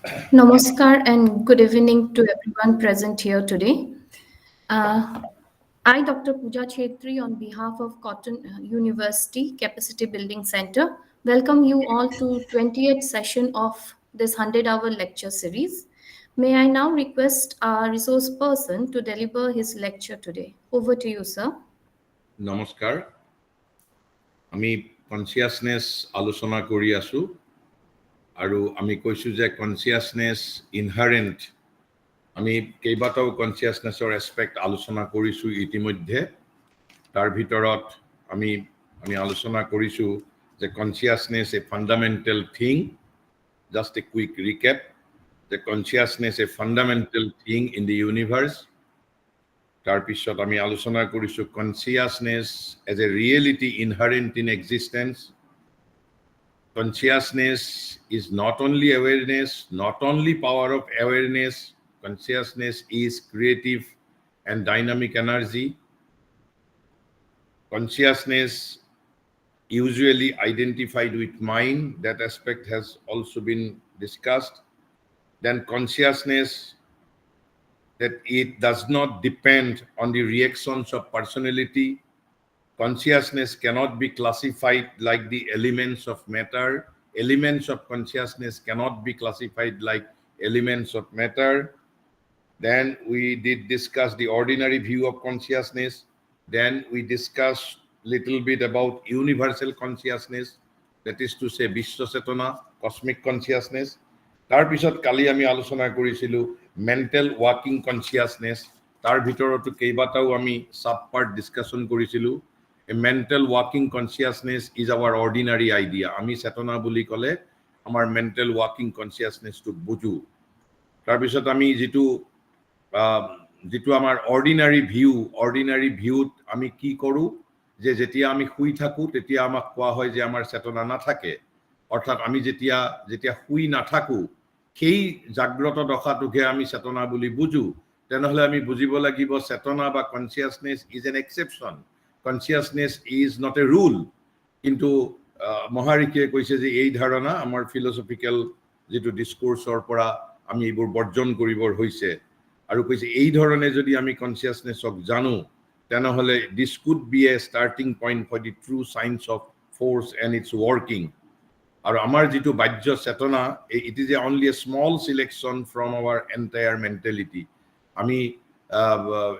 Namaskar and good evening to everyone present here today. Uh, I, Dr. Pooja Chetri, on behalf of Cotton University Capacity Building Center, welcome you all to 20th session of this 100-hour lecture series. May I now request our resource person to deliver his lecture today. Over to you, sir. নমস্কাৰ আমি consciousness আলোচনা কৰি আছো আৰু আমি কৈছো যে consciousness ইনহাৰেণ্ট আমি কেইবাটাও কনচিয়াছনেছৰ এছপেক্ট আলোচনা কৰিছো ইতিমধ্যে তাৰ ভিতৰত আমি আলোচনা কৰিছো যে consciousness a fundamental thing just a quick recap যে consciousness a fundamental thing in the universe তাৰপিছত আমি আলোচনা কৰিছো consciousness as a reality inherent in existence consciousness is not only awareness, not only power of awareness. Consciousness is creative and dynamic energy. Consciousness usually identified with mind. That aspect has also been discussed. Then consciousness, that it does not depend on the reactions of personality. Consciousness cannot be classified like the elements of matter. Elements of consciousness cannot be classified like elements of matter. Then we did discuss the ordinary view of consciousness. Then we discussed little bit about universal consciousness, that is to say Vishwa Chetana, cosmic consciousness. Tar pisot kali ami alochona korisilu mental working consciousness. Tar bhitoroto keibatao ami sub part discussion korisilu. A mental working consciousness is our ordinary idea. Ami Chetana buli kole amar mental working consciousness to buju. Tar pisot ami jitu amar ordinary view ami ki koru je jetia ami hui thaku tetia amak koa hoy je amar Chetana na thake orthat ami jetia hui na thaku সেই জাগ্ৰত দশাটোকে আমি চেতনা বুলি বুজো তেনেহলে আমি বুজিব লাগিব চেতনা বা consciousness is an exception consciousness is not a rule কিন্তু মহাৰিকে কৈছে যে এই ধাৰণা আমাৰ ফিলসফিক্যাল যেটো ডিসকোৰ্সৰ পৰা আমি এইবোৰ বৰ্জন কৰিবৰ হৈছে আৰু কৈছে এই ধৰণে যদি আমি কনসিয়াসনেসক জানো তেনেহলে this could be a starting point for the true science of force and its working আৰু আমাৰ যেটো বাহ্য চেতনা it is only a small selection from our entire mentality আমি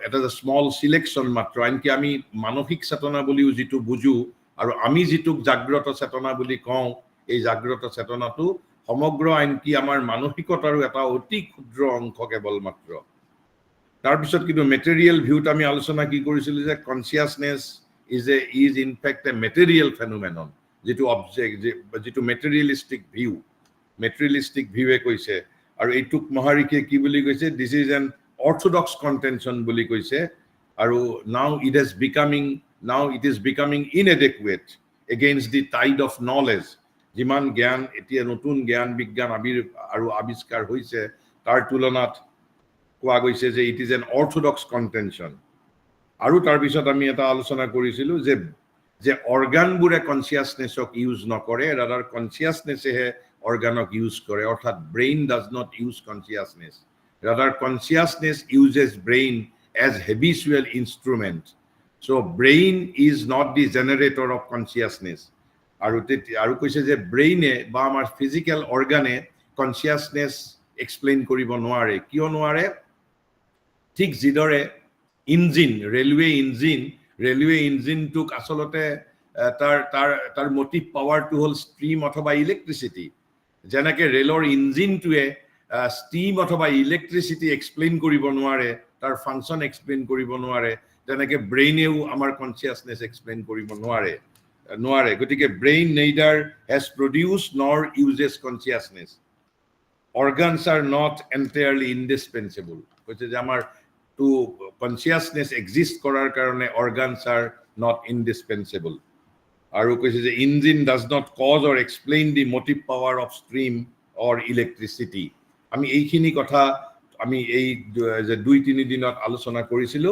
এটা স্মল সিলেকশন মাত্ৰ আনকি আমি মানসিক চেতনা বুলিও যেটো বুজো আৰু আমি যেটো জাগ্ৰত চেতনা বুলি কওঁ এই জাগ্ৰত চেতনাটো সমগ্ৰ আনকি আমাৰ মানসিকতাৰো এটা অতি ক্ষুদ্ৰ অংশ কেৱল মাত্ৰ তাৰ পিছত কিন্তু মেটেৰিয়েল ভিউত আমি আলোচনা কি কৰিছিল যে consciousness is in fact A material phenomenon যেটো অবজেক্ট যেটো মেটেৰিয়েলিস্টিক ভিউৱে কৈছে আৰু এইটুক মহাৰিকে কি বুলি কৈছে this is an orthodox contention বুলি কৈছে আৰু now it is becoming inadequate against the tide of knowledge যিমান জ্ঞান এতিয়া নতুন জ্ঞান বিজ্ঞান আৰু আৱিষ্কাৰ হৈছে তাৰ তুলনাত কোৱা গৈছে যে it is an orthodox contention আৰু তাৰ পিছত আমি এটা আলোচনা কৰিছিলো যে অৰ্গানবোৰে কনসিয়াসনেসক ইউজ নকৰে ৰাদাৰ কনসিয়াসনেসেহে অৰ্গানক ইউজ কৰে অৰ্থাৎ brain does not use consciousness rather consciousness uses brain as habitual instrument so brain is not the generator of consciousness aru koise je brain e ba amar physical organ e consciousness explain koribo noare kio noare thik jidore railway engine tuk asolote tar motive power to whole stream othoba electricity janake railor engine to e steam অথবা ইলেক্ট্ৰিসিটি explain কৰিব নোৱাৰে তাৰ function explain কৰিব নোৱাৰে তেনেকে ব্ৰেইনেও আমাৰ consciousness explain কৰিব নোৱাৰে গতিকে brain নেইদাৰ has produced nor uses consciousness organs are not entirely indispensable কৈছে যে আমাৰ টু কনসিয়াসনেস এক্সিস্ট কৰাৰ কাৰণে অৰ্গানস আৰ নট ইন্ডিসপেন্সেবল আৰু কৈছে যে engine does not cause or explain the motive power of steam or electricity আমি এইখিনি কথা আমি এই যে 2-3 দিনত আলোচনা কৰিছিলো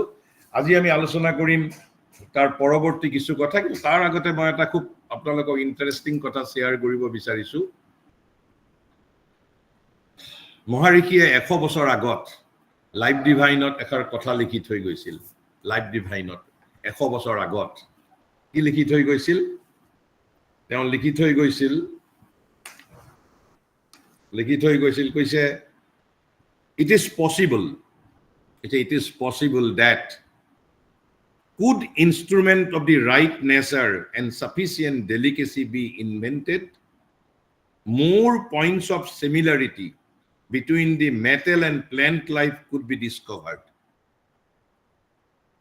আজি আমি আলোচনা কৰিম তাৰ পৰৱৰ্তী কিছু কথা কিন্তু তাৰ আগতে মই এটা খুব আপোনালোকক ইন্টাৰেষ্টিং কথা শেয়াৰ কৰিব বিচাৰিছো মহাৰিষিয়ে 100 বছৰ আগত লাইফ ডিভাইনত এষাৰ কথা লিখি থৈ গৈছিল লাইফ ডিভাইনত 100 বছৰ আগত কি লিখি থৈ গৈছিল তেওঁ লিখি থৈ গৈছিল কৈছে it is possible that could instrument of the right nature and sufficient delicacy be invented, more points of similarity between the metal and plant life could be discovered.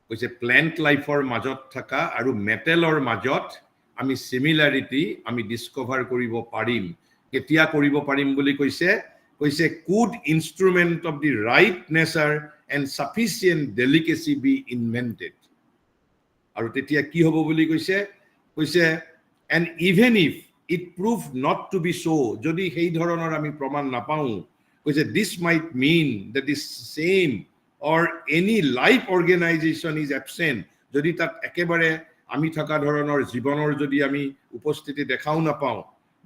Which a plant life or majot thaka aru metal or majot ami similarity ami discover koribo parim. Ketia koribo parim boli koise could instrument of the right nature and sufficient delicacy be invented. আৰু তেতিয়া কি হ'ব বুলি কৈছে and even if it proved not to be so যদি সেই ধৰণৰ আমি প্ৰমাণ নাপাও কৈছে this might mean that the same or any life organization is absent যদি তাত একেবাৰে আমি থকা ধৰণৰ জীৱনৰ যদি আমি উপস্থিতি দেখাও নাপাও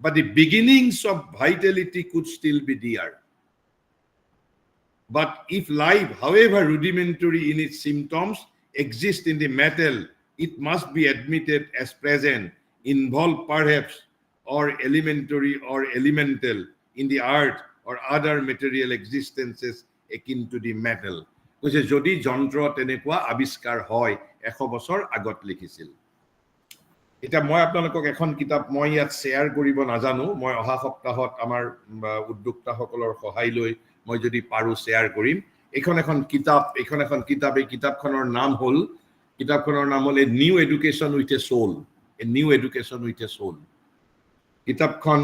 but the beginnings of vitality could still be there. But if life, however rudimentary in its symptoms, exists in the metal, it must be admitted as present, involved perhaps, or elementary or elemental in the earth or other material existences akin to the metal. Which is jodi jontro tenekwa abiskar hoy 100 বছৰ আগত লিখিছিল এটা মই আপোনালোকক এখন কিতাপ মই ইয়াত শেয়াৰ কৰিব নাজানো মই অহা সপ্তাহত আমাৰ উদ্যোক্তাসকলৰ সহায় লৈ মই যদি পাৰো শেয়াৰ কৰিম এখন কিতাপ এই কিতাপখনৰ নাম হ'ল A New Education with a Soul. A New Education with a Soul. কিতাপখন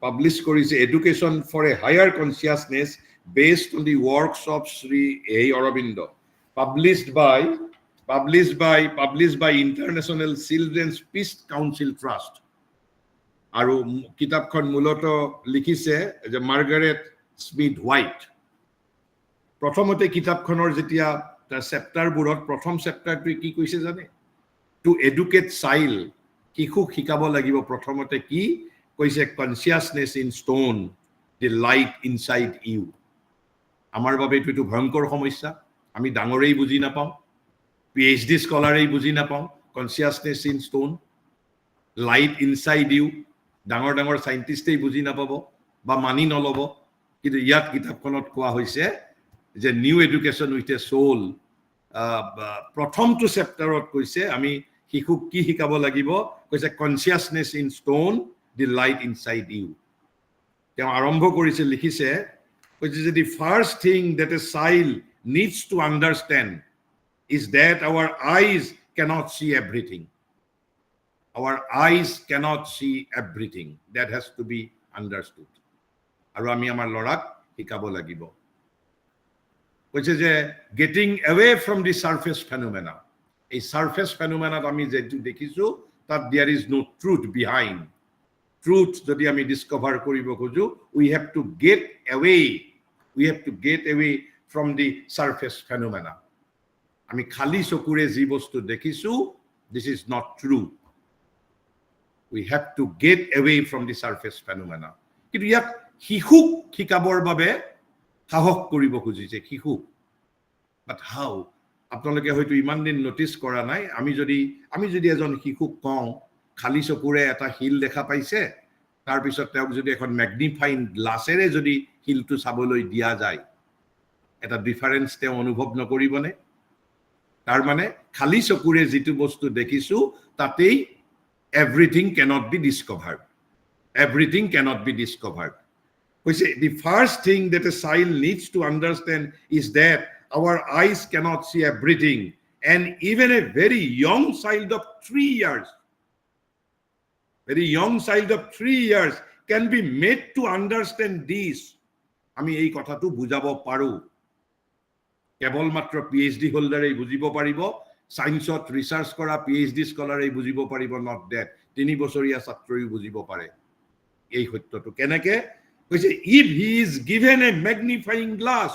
পাবলিশ কৰিছে Education for a Higher Consciousness based on the works of Sri A. Aurobindo. Published by International Children's Peace Council Trust. আৰু কিতাপখন মূলত লিখিছে যে Margaret Smith white প্ৰথমতে কিতাপখনৰ যেতিয়া চেপ্টাৰবোৰত প্ৰথম চেপ্টাৰটো কি কৈছে জানে টু এডুকেট চাইল্ড শিশুক শিকাব লাগিব প্ৰথমতে কি কৈছে consciousness in stone the light inside you আমাৰ বাবে এইটো ভয়ংকৰ সমস্যা আমি ডাঙৰেই বুজি নাপাওঁ PhD স্কলাৰেই বুজি নাপাওঁ consciousness in stone light inside you ডাঙৰ সাইন্টিস্টেই বুজি নাপাব বা মানি নলব কিন্তু ইয়াত কিতাপখনত কোৱা হৈছে যে new education with a soul প্ৰথমটো চেপ্টাৰত কৈছে আমি শিশুক কি শিকাব লাগিব কৈছে consciousness in stone the light inside you তেওঁ আৰম্ভ কৰিছে লিখিছে কৈছে যে the first thing that a child needs to understand is that our eyes cannot see everything. Our eyes cannot see everything. That has to be understood. আৰু আমি আমাৰ লৰাক শিকাব লাগিব কৈছে যে getting away from the surface phenomena. এই surface phenomena আমি যেটো দেখিছো that there is no truth behind. Truth যদি আমি discover কৰিব খোজো we have to get away from the surface phenomena. আমি খালি চকুৰে যি বস্তু দেখিছো this is not true. We have to get away from the surface phenomena. কিন্তু ইয়াত শিশুক শিকাবৰ বাবে সাহস কৰিব খুজিছে শিশুক but how আপোনালোকে হয়তো ইমান দিন নোটিস কৰা নাই আমি যদি এজন শিশুক কওঁ খালি চকুৰে এটা হিল দেখা পাইছে তাৰ পিছত তেওঁক যদি এখন ম্যাগনিফাইং গ্লাছেৰে যদি হিলটো চাবলৈ দিয়া যায় এটা ডিফাৰেন্স তেওঁ অনুভৱ নকৰিবনে তাৰ মানে খালি চকুৰে যেটো বস্তু দেখিছো তাতেই everything cannot be discovered. Which the first thing that a child needs to understand is that our eyes cannot see everything, and even a very young child of 3 years can be made to understand this. আমি এই কথাটো বুজাব পাৰো কেৱল মাত্ৰ PhD হোল্ডাৰে বুজিব পাৰিব সায়েন্সত research কৰা PhD স্কলাৰে বুজিব পাৰিব not that 3 বছৰীয়া ছাত্ৰই বুজিব পাৰে এই সত্যটো কেনেকে কৈছে if he is given a magnifying glass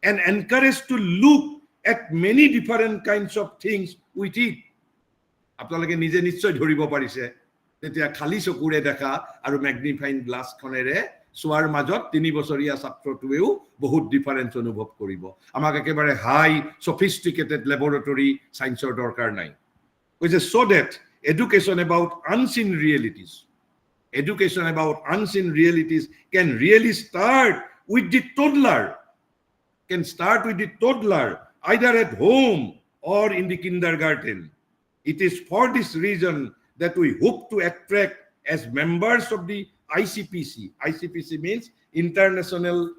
and encouraged to look at many different kinds of things with it আপোনালোকে নিজে নিশ্চয় ধৰিব পাৰিছে তেতিয়া খালি চকুৰে দেখা আৰু ম্যাগনিফাইং গ্লাছখনেৰে চোৱাৰ মাজত 3 বছৰীয়া ছাত্ৰটোৱেও বহুত ডিফাৰেন্স অনুভৱ কৰিব আমাক একেবাৰে হাই সফিষ্টিকেটেড ল্যাবৰেটৰী সায়েন্সৰ দৰকাৰ নাই কৈছে so that education about unseen realities can really start with the toddler either at home or in the kindergarten. It is for this reason that we hope to attract as members of the ICPC. ICPC means International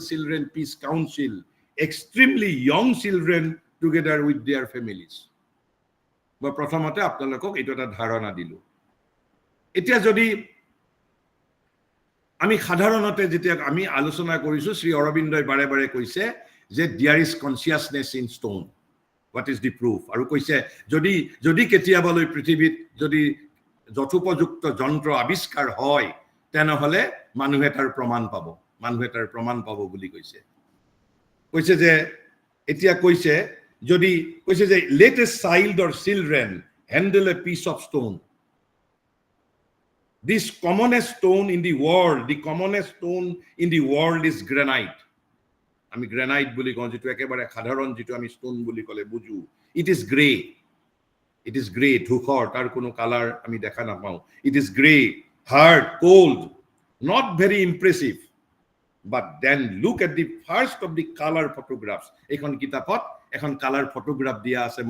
Children Peace Council, extremely young children together with their families. But প্ৰথমতে আপোনালোকক এইটো এটা ধাৰণা দিলো এতিয়া যদি আমি সাধাৰণতে যেতিয়া আমি আলোচনা কৰিছো শ্ৰী অৰবিন্দই বাৰে বাৰে কৈছে যে there is consciousness in stone. What is the proof? আৰু কৈছে যদি কেতিয়াবালৈ পৃথিৱীত যদি যথোপযুক্ত যন্ত্ৰ আৱিষ্কাৰ হয় তেনেহলে মানুহে তাৰ প্ৰমাণ পাব বুলি কৈছে যে এতিয়া কৈছে যে let a child or children handle a piece of stone. This commonest stone in the world is granite. আমি গ্রানাইট বুলি কওঁ যেটো একেবাৰে সাধাৰণ যেটো আমি স্টোন বুলি কলে বুজু it is gray ধূসৰ তাৰ কোনো কালাৰ আমি দেখা নাপাওঁ it is gray hard cold not very impressive but then look at the first of the color photographs এখন কিতাপত এখন কালাৰ ফটোগ্ৰাফ দিয়া আছে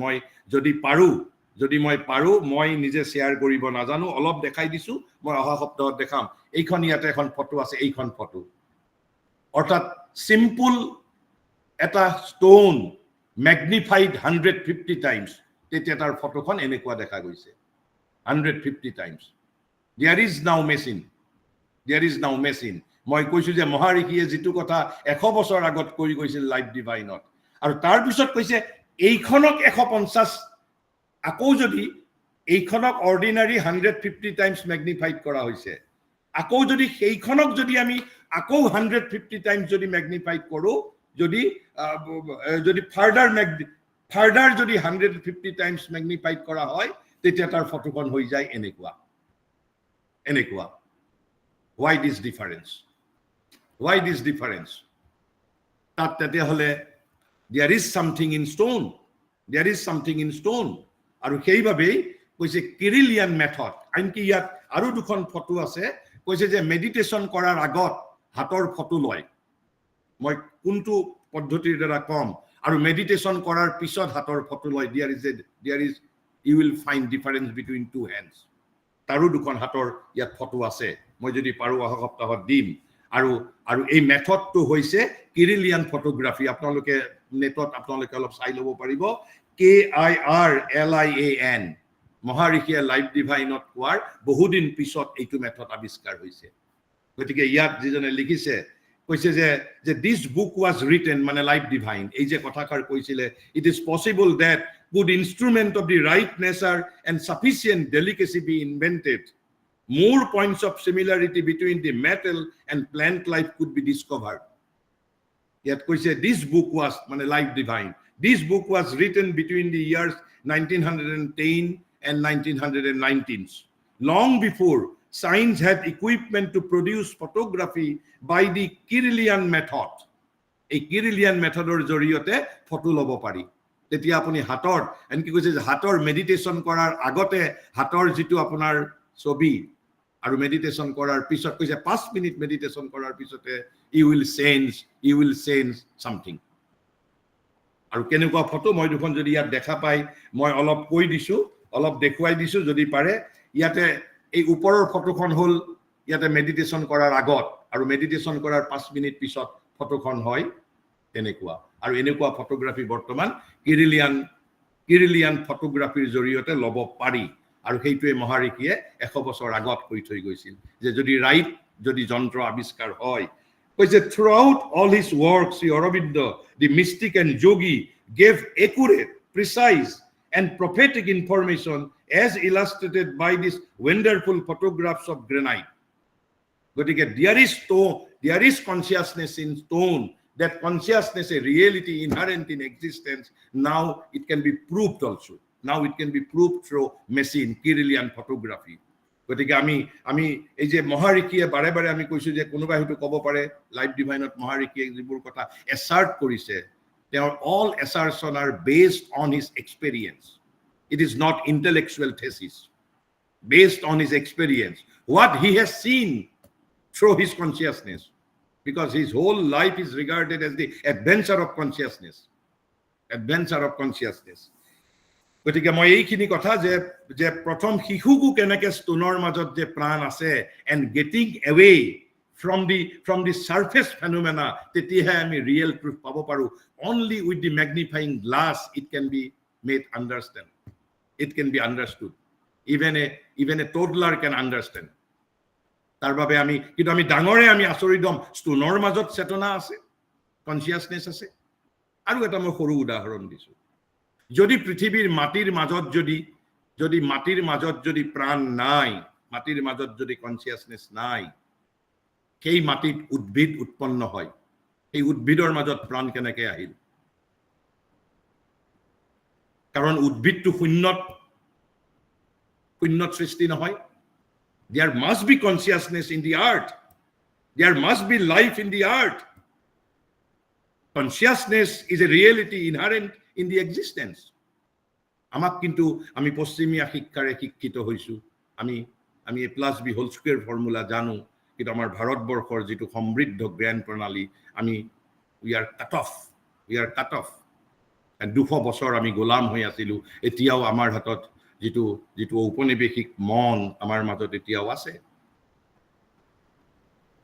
যদি মই পাৰো মই নিজে শেয়াৰ কৰিব নাজানো অলপ দেখাই দিছো মই অহা সপ্তাহত দেখাম এইখন ইয়াতে এখন ফটো আছে এইখন ফটো অৰ্থাৎ simple এটা stone magnified 150 times তেতিয়া তাৰ ফটোখন এনেকুৱা দেখা গৈছে 150 times there is now machine মই কৈছো যে মহাৰিকিয়ে যেটো কথা 100 বছৰ আগত কৈ গৈছিল লাইফ ডিভাইনত আৰু তাৰ পিছত কৈছে এইখনক 150 আকৌ যদি এইখনক অৰ্ডিনাৰি 150 times magnified কৰা হৈছে আকৌ যদি সেইখনক যদি আমি আকৌ 150 times যদি ম্যাগনিফাইড কৰো যদি ফাৰ্দাৰ যদি 150 times ম্যাগনিফাইড কৰা হয় তেতিয়া তাৰ ফটোখন হৈ যায় এনেকুৱা why this difference তাত তেতিয়া হলে there is something in stone আৰু সেইভাবে কৈছে কিৰিলিয়ান মেথড আনকি ইয়াত আৰু দুখন ফটো আছে কৈছে যে মেডিটেশন কৰাৰ আগত হাতৰ ফটো লয় মই কোনটো পদ্ধতিৰ দ্বাৰা কম আৰু মেডিটেশন কৰাৰ পিছত হাতৰ ফটো লয় there is you will find difference between two hands তাৰো দুখন হাতৰ ইয়াত ফটো আছে মই যদি পাৰো অহা সপ্তাহত দিম আৰু এই মেথডটো হৈছে কিৰিলিয়ান ফটোগ্ৰাফি আপোনালোকে নেটত আপোনালোকে অলপ চাই লব পাৰিব KIRLIAN মহাৰিকিয়ে লাইফ ডিভাইনত কোৱাৰ বহুদিন পিছত এইটো মেথড আৱিষ্কাৰ হৈছে গতিকে ইয়াত যিজনে লিখিছে কৈছে যে this book was written মানে লাইফ ডিভাইন এই যে কথাকাৰ কৈছিলে it is possible that good instrument of the right nature and sufficient delicacy be invented more points of similarity between the metal and plant life could be discovered yet কৈছে this book was মানে life divine this book was written between the years 1910 and 1919 long before science had equipment to produce photography by the Kirillian method এই কিৰিলিয়ান মেথডৰ জৰিয়তে photo লব পাৰি তেতিয়া আপুনি হাতৰ এনকি কৈছে যে হাতৰ মেডিটেশন কৰাৰ আগতে হাতৰ যেটো আপোনাৰ ছবি আৰু মেডিটেশন কৰাৰ পিছত কৈছে 5 মিনিট মেডিটেশন কৰাৰ পিছতে you will sense something আৰু কেনেকুৱা ফটো মই দুখন যদি ইয়াত দেখা পাই মই অলপ কৈ দিছো অলপ দেখুৱাই দিছো যদি পাৰে ইয়াতে এই ওপৰৰ ফটোখন হল ইয়াতে মেডিটেশন কৰাৰ আগত আৰু মেডিটেশন কৰাৰ 5 মিনিট পিছত ফটোখন হয় এনেকুৱা আৰু এনেকুৱা ফটোগ্ৰাফি বৰ্তমান কিৰিলিয়ান ফটোগ্ৰাফিৰ জৰিয়তে লব পাৰি আৰু সেইটোৱে মহাৰিকিয়ে 100 বছৰ আগত কৈ থৈ গৈছিল যে যদি যন্ত্ৰ আৱিষ্কাৰ হয় কৈছে throughout all his works Sri Aurobindo the mystic and yogi gave accurate precise and prophetic information as illustrated by these wonderful photographs of granite gotike there is consciousness in stone that consciousness a reality inherent in existence now it can be proved also Now it can be proved through machine, Kirlian photography. গতিকে আমি এই যে মহাৰিকিয়ে বাৰে বাৰে আমি কৈছো যে কোনোবাই হয়তো ক'ব পাৰে লাইফ ডিভাইনত মহাৰিকিয়ে যিবোৰ কথা এছাৰ্ট কৰিছে, their all assertion are based on his experience. It is not intellectual thesis. Based on his experience, what he has seen through his consciousness, because his whole life is regarded as the adventure of consciousness. Adventure of consciousness. গতিকে মই এইখিনি কথা যে প্ৰথম শিশুকো কেনেকে স্তনৰ মাজত যে প্ৰাণ আছে and getting away from the surface phenomena, তেতিয়াহে আমি real truth পাব পাৰো. Only with the magnifying glass it can be made understand. It can be understood. Even a toddler can understand. তাৰ বাবে কিন্তু আমি ডাঙৰে আমি আচৰিত হম স্তনৰ মাজত চেতনা আছে, কনচিয়াছনেছ আছে. আৰু এটা মই সৰু উদাহৰণ দিছো, যদি পৃথিৱীৰ মাটিৰ মাজত যদি প্ৰাণ নাই, মাটিৰ মাজত যদি কনচিয়াছনেছ নাই, সেই মাটিত উদ্ভিদ উৎপন্ন হয়, এই উদ্ভিদৰ মাজত প্ৰাণ কেনেকৈ আহিল? কাৰণ উদ্ভিদটো শূন্যত সৃষ্টি নহয়. There must be consciousness in the earth. There must be life in the earth. Consciousness is a reality inherent in the existence. আমাক কিন্তু আমি পশ্চিমীয়া শিক্ষাৰে শিক্ষিত হৈছো, আমি a plus b whole square formula জানো, কিন্তু আমাৰ ভাৰতবৰ্ষৰ যিটো সমৃদ্ধ জ্ঞান প্ৰণালী we are cut off. And 200 বছৰ আমি গোলাম হৈ আছিলো. এতিয়াও আমাৰ হাতত যিটো ঔপনিৱেশিক মন আমাৰ মাজত এতিয়াও আছে,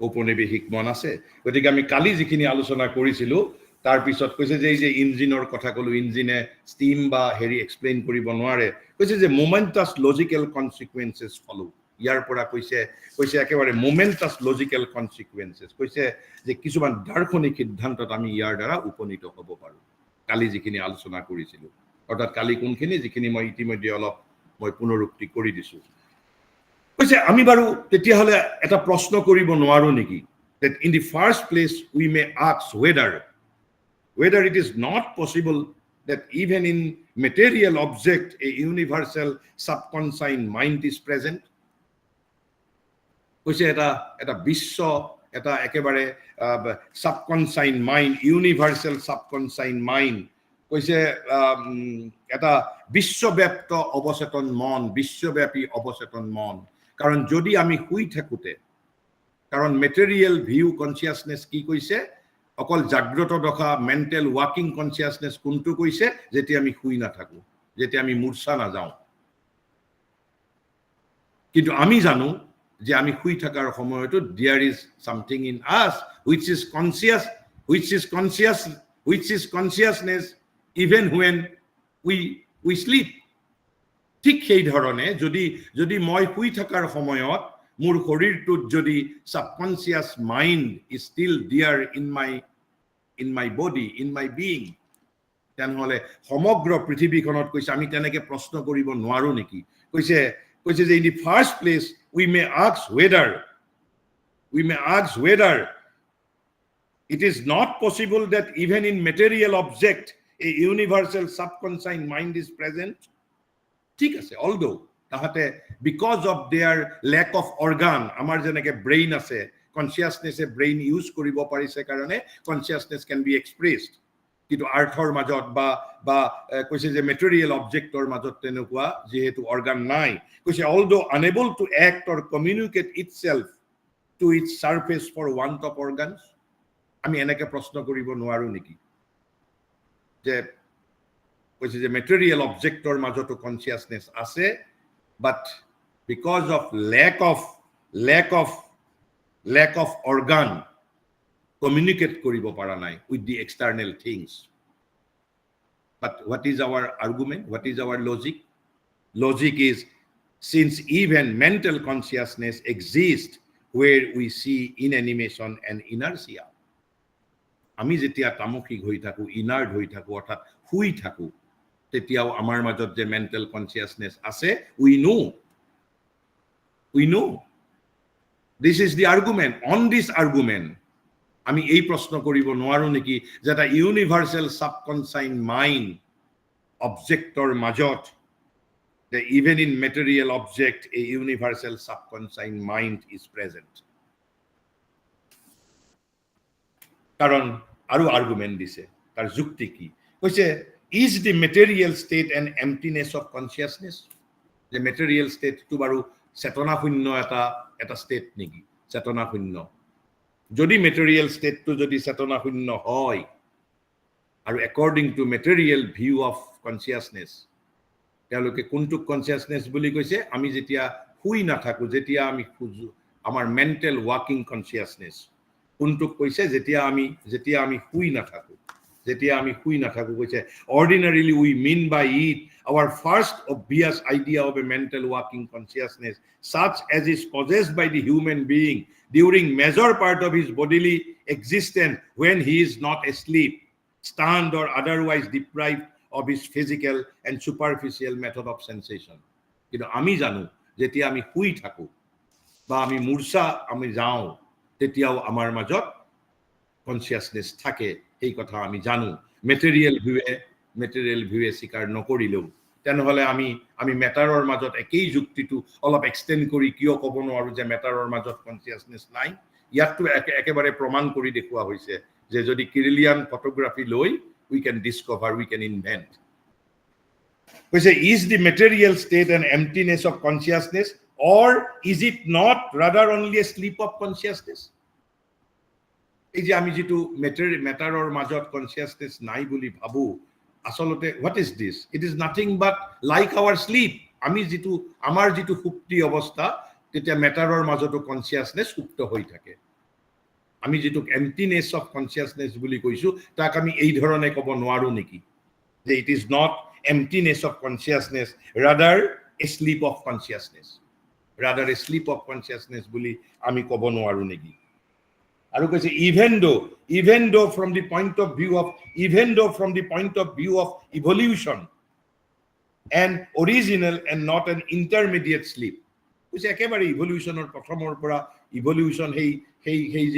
ঔপনিৱেশিক মন আছে. গতিকে আমি কালি যিখিনি আলোচনা কৰিছিলো তাৰ পিছত কৈছে যে এই যে ইঞ্জিনৰ কথা কলো, ইঞ্জিনে ষ্টিম বা হেৰি এক্সপ্লেইন কৰিব নোৱাৰে, কৈছে যে মোমেন্টাছ লজিকেল কনচিকুৱেন্সেছ ফলো. ইয়াৰ পৰা কৈছে একেবাৰে মোমেন্টাছ লজিকেল কনচিকুৱেন্সেছ, কৈছে যে কিছুমান দাৰ্শনিক সিদ্ধান্তত আমি ইয়াৰ দ্বাৰা উপনীত হ'ব পাৰো. কালি যিখিনি আলোচনা কৰিছিলো, অৰ্থাৎ কালি কোনখিনি যিখিনি মই ইতিমধ্যে অলপ পুনৰুক্তি কৰি দিছো. কৈছে আমি বাৰু তেতিয়াহ'লে এটা প্ৰশ্ন কৰিব নোৱাৰো নেকি, that in the first place we may ask whether it is not possible that even in material object a universal subconscious mind is present. কৈছে এটা বিশ্ব, এটা একেবাৰে সাবকনসাইন মাইন্ড, ইউনিভার্সাল সাবকনসাইন মাইন্ড, কৈছে এটা বিশ্বব্যাপ্ত অবচেতন মন, বিশ্বব্যাপী অবচেতন মন. কাৰণ যদি আমি শুই থাকোতে, কাৰণ মেটেৰিয়েল ভিউ কনচিয়াছনেছ কি কৈছে, অকল জাগ্ৰত দশা মেণ্টেল ৱাকিং কনচিয়াছনেছ কোনটো কৈছে, যেতিয়া আমি শুই নাথাকো, যেতিয়া আমি মূৰ্ছা নাযাওঁ. কিন্তু আমি জানো যে আমি শুই থাকাৰ সময়তো there is something in us which is consciousness even when we sleep. ঠিক সেই ধৰণে যদি মই শুই থাকাৰ সময়ত মোৰ শৰীৰটোত যদি subconscious mind is still there in my body, in my being, তেনেহলে সমগ্ৰ পৃথিৱীখনত কৈছে আমি তেনেকে প্ৰশ্ন কৰিব নোৱাৰো নেকি? কৈছে যে in the first place we may ask whether it is not possible that even in material object a universal subconscious mind is present. ঠিক আছে, although তাহাতে because of their lack of organ, আমাৰ যেনেকে ব্ৰেইন আছে, কনচিয়াছনেছে brain use কৰিব পাৰিছে কাৰণে consciousness can be expressed, কিন্তু আৰ্থৰ মাজত বা কৈছে যে মেটেৰিয়েল অবজেক্টৰ মাজত তেনেকুৱা যেহেতু অৰ্গান নাই, কৈছে although unable to act or communicate itself to its surface for want of organs. আমি এনেকে প্ৰশ্ন কৰিব নোৱাৰো নেকি যে কৈছে যে মেটেৰিয়েল অবজেক্টৰ মাজতো কনচিয়াছনেছ আছে, but because of lack of organ communicate কৰিব পৰা নাই with the external things. But what is our argument? What is our logic? Logic is, since even mental consciousness exists where we see inanimation and inertia. আমি যেতিয়া তামসিক হৈ থাকো, ইনাৰ্ড হৈ থাকো, অৰ্থাৎ শুই থাকো, তেতিয়াও আমাৰ মাজত যে মেণ্টেল কনচিয়াছনেছ আছে, we know. This is the argument. On this argument আমি এই প্ৰশ্ন কৰিব নোৱাৰো নেকি যে এটা ইউনিভাৰ্সেল সাবকনসাইন মাইন্ড অবজেক্টৰ মাজত that even in material object, a universal subconscious mind is present. কারণ আরো আর্গুমেন্ট দিছে, তার যুক্তি কি কইছে, is the material state an emptiness of consciousness? যে মেটেরিয়াল স্টেট তো বাৰু চেতনা শূন্য এটা স্টেট নেকি, চেতনা শূন্য? যদি মেটেৰিয়াল স্টেটটো যদি চেতনা শূন্য হয়, আৰু according to material view of consciousness, তেওঁলোকে কোনটো কনচিয়াছনেছ বুলি কৈছে? আমি যেতিয়া শুই নাথাকো, যেতিয়া আমি আমাৰ মেণ্টেল ৱাকিং কনচিয়াছনেছ। কোনটোক কৈছে? যেতিয়া আমি শুই নাথাকো, যেতিয়া আমি শুই নাথাকো কৈছে, ordinarily we mean by it our first obvious idea of a mental working consciousness such as is possessed by the human being during major part of his bodily existence when he is not asleep, stunned or otherwise deprived of his physical and superficial method of sensation. কিন্তু আমি জানো যেতিয়া আমি শুই থাকো বা আমি মূৰ্ছা আমি যাওঁ, তেতিয়াও আমাৰ মাজত কনচিয়াছনেছ থাকে, এই কথা আমি জানো। মেটেৰিয়েল ভিউৱে স্বীকাৰ নকৰিলেও, তেনেহ'লে আমি মেটাৰৰ মাজত একেই যুক্তিটো অলপ এক্সটেণ্ড কৰি কিয় ক'ব নোৱাৰো যে মেটাৰৰ মাজত কনচিয়াছনেছ নাই? ইয়াততো একেবাৰে প্ৰমাণ কৰি দেখুওৱা হৈছে যে যদি কিৰিলিয়ান ফটোগ্ৰাফি লৈ we can discover, we can invent. কৈছে, is the material state an emptiness of consciousness or is it not rather only a sleep of consciousness? এই যে আমি যেটো মেটাৰৰ মাজত কনচিয়াছনেছ নাই বুলি ভাবো, আসলতে what is this? It is nothing but like our sleep. আমাৰ যেটো সুপ্তি অৱস্থা, তেতিয়া মেটাৰৰ মাজতো কনচিয়াছনেছ সুপ্ত হৈ থাকে। আমি যেটো এম্পটিনেছ অফ কনচিয়াছনেছ বুলি কৈছো, তাক আমি এই ধৰণে ক'ব নোৱাৰো নেকি যে it is not emptiness of consciousness, rather a sleep of consciousness, rather a sleep of consciousness বুলি আমি ক'ব নোৱাৰো নেকি? আৰু কৈছে, even though from the point of view of evolution an original and not an intermediate sleep. কৈছে একেবাৰে ইভলিউশনৰ প্ৰথমৰ পৰা ইভলিউশন সেই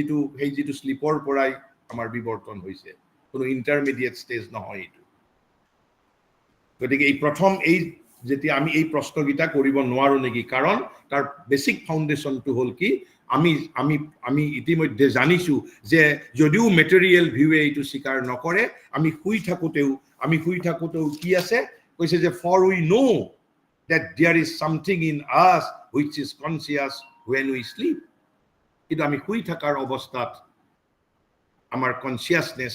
যিটো স্লিপৰ পৰাই আমাৰ বিৱৰ্তন হৈছে, কোনো ইন্টাৰমিডিয়েট ষ্টেজ নহয় এইটো। গতিকে যেতিয়া আমি এই প্ৰশ্নকেইটা কৰিব নোৱাৰো নেকি? কাৰণ তাৰ বেসিক ফাউণ্ডেশ্যনটো হ'ল কি, আমি ইতিমধ্যে জানিছো যে যদিও মেটেৰিয়েল ভিউৱে এইটো স্বীকাৰ নকৰে, আমি শুই থাকোতেও কি আছে? কৈছে যে for we know that there is something in us which is conscious when we sleep. কিন্তু আমি শুই থাকাৰ অৱস্থাত আমাৰ কনচিয়াছনেছ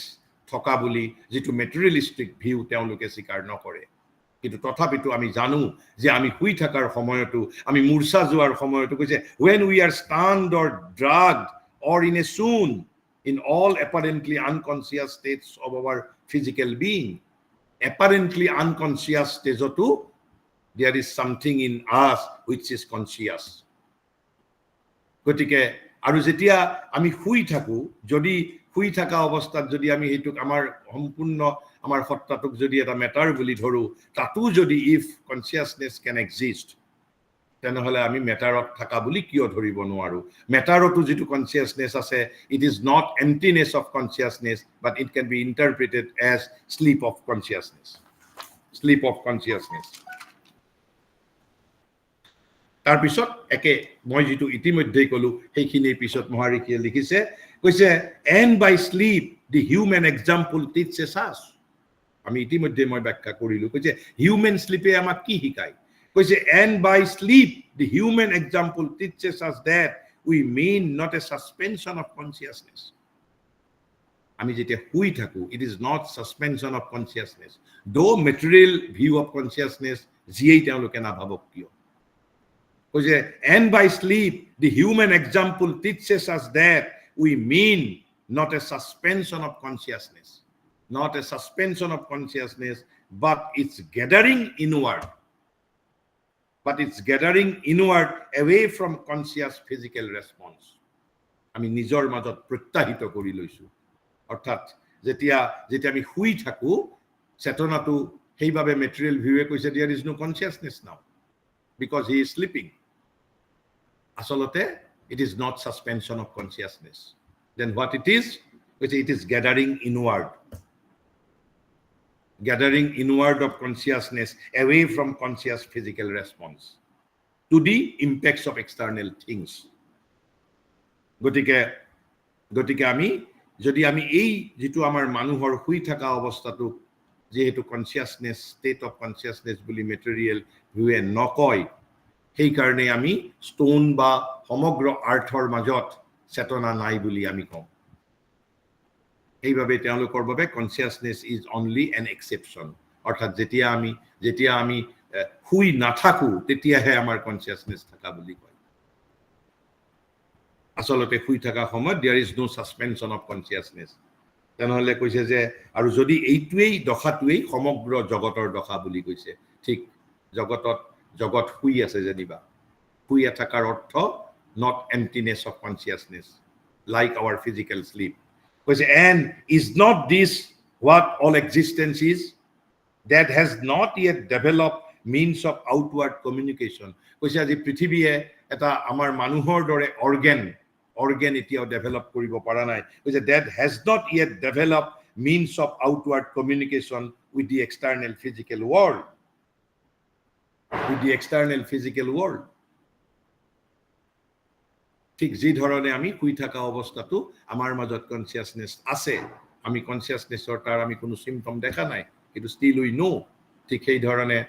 থকা বুলি যিটো মেটেৰিয়েলিষ্টিক ভিউ তেওঁলোকে স্বীকাৰ নকৰে। কিন্তু তথাপিতো আমি জানো যে আমি শুই থাকাৰ সময়তো, আমি মূৰ্ছা যোৱাৰ সময়তো কৈছে when we are stunned or drugged or in a swoon in all apparently unconscious states of our physical being, apparently unconscious stateতো there is something in us which is conscious. গতিকে আৰু যেতিয়া আমি শুই থাকো, যদি শুই থাকা অৱস্থাত যদি আমি এইটোক আমাৰ সম্পূৰ্ণ আমাৰ সত্তাটোক যদি এটা মেটাৰ বুলি ধৰো, তাতো যদি ইফ কনচিয়াছনেছ কেন এক্সিষ্ট, তেনেহ'লে আমি মেটাৰত থাকা বুলি কিয় ধৰিব নোৱাৰো? মেটাৰতো যিটো কনচিয়াছনেছ আছে, it is not emptiness of consciousness, but it can be interpreted as sleep of consciousness, sleep of consciousness. তাৰপিছত মই যিটো ইতিমধ্যেই কলো সেইখিনিৰ পিছত মহাৰিষিয়ে লিখিছে, কৈছে and by sleep the human example teaches us. আমি ইতিমধ্যে মই ব্যাখ্যা কৰিলো, কৈছে হিউম্যান স্লিপে আমাক কি শিকায়? কৈছে and by sleep the human example teaches us that we mean not a suspension of consciousness. আমি যেতিয়া শুই থাকো, it is not suspension of consciousness, though material view of consciousness যিয়েই তেওঁলোকে নাভাবক কিয়। কৈছে and by sleep the human example teaches us that we mean not a suspension of consciousness, not a suspension of consciousness, but it's gathering inward away from conscious physical response. আমি নিজৰ মাজত প্ৰত্যাহিত কৰি লৈছো। অৰ্থাৎ যেতিয়া আমি শুই থাকো, চেতনাটো সেইভাবে মেটেৰিয়েল ভিউৱে কৈছে there is no consciousness now because he is sleeping. আসলতে it is not suspension of consciousness. Then what it is? It is gathering inward. gathering inward of consciousness away from conscious physical response to the impacts of external things. গতিকে আমি যদি আমি এই যেটো আমাৰ মানুহৰ শুই থকা অৱস্থাটো যেহেতু কনসিয়াসনেস স্টেট অফ কনসিয়াসনেস বুলি মেটেৰিয়েল ভিউৱে নকয়, সেই কাৰণে আমি ষ্টোন বা সমগ্ৰ আৰ্থৰ মাজত চেতনা নাই বুলি আমি কওঁ। এইভাবে তেওঁলোকৰ বাবে consciousness is only an exception, অৰ্থাৎ যেতিয়া আমি শুই নাথাকো তেতিয়াহে আমাৰ কনসিয়াসনেস থাকা বুলি কয়। আসলতে শুই থাকা সময়ত there is no suspension of consciousness. তেনেহলে কৈছে যে আৰু যদি এইটোৱেই দশাটোৱেই সমগ্ৰ জগতৰ দশা বুলি কৈছে, ঠিক জগত শুই আছে যেনিবা, শুই থাকাৰ অৰ্থ not emptiness of consciousness like our physical sleep. কৈছে and is not this what all existence is that has not yet developed means of outward communication. কৈছে আজি পৃথিৱীয়ে এটা আমাৰ মানুহৰ দৰে organ এতিয়াও ডেভেলপ কৰিব পৰা নাই। কৈছে that has not yet developed means of outward communication with the external physical world. ঠিক যি ধৰণে আমি শুই থকা অৱস্থাটো আমাৰ মাজত কনসিয়াসনেস আছে, আমি কনসিয়াসনেসৰ তাৰ আমি কোনো সিম্পটম দেখা নাই, কিন্তু স্টিল উই নো। ঠিক সেই ধৰণে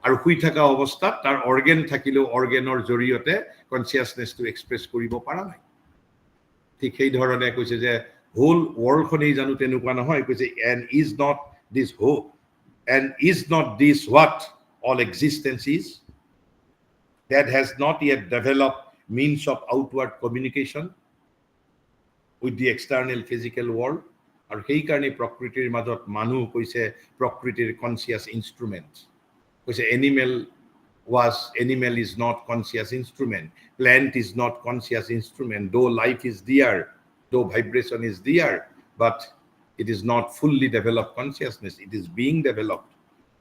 আৰু শুই থকা অৱস্থাত তাৰ অৰ্গেন থাকিলেও অৰ্গেনৰ জৰিয়তে কনসিয়াসনেসটো এক্সপ্ৰেছ কৰিব পৰা নাই। ঠিক সেই ধৰণে কৈছে যে হোল ৱৰ্ল্ডখনেই জানো তেনেকুৱা নহয়। কৈছে and is not this what all existence is that has not yet developed means of outward communication with the external physical world. আৰু সেই কাৰণে প্ৰকৃতিৰ মাজত মানুহ কৈছে প্ৰকৃতিৰ কনসিয়াস ইনস্ট্ৰুমেন্ট। কৈছে animal is not conscious instrument, plant is not conscious instrument, though life is there, though vibration is there, but it is not fully developed consciousness, it is being developed.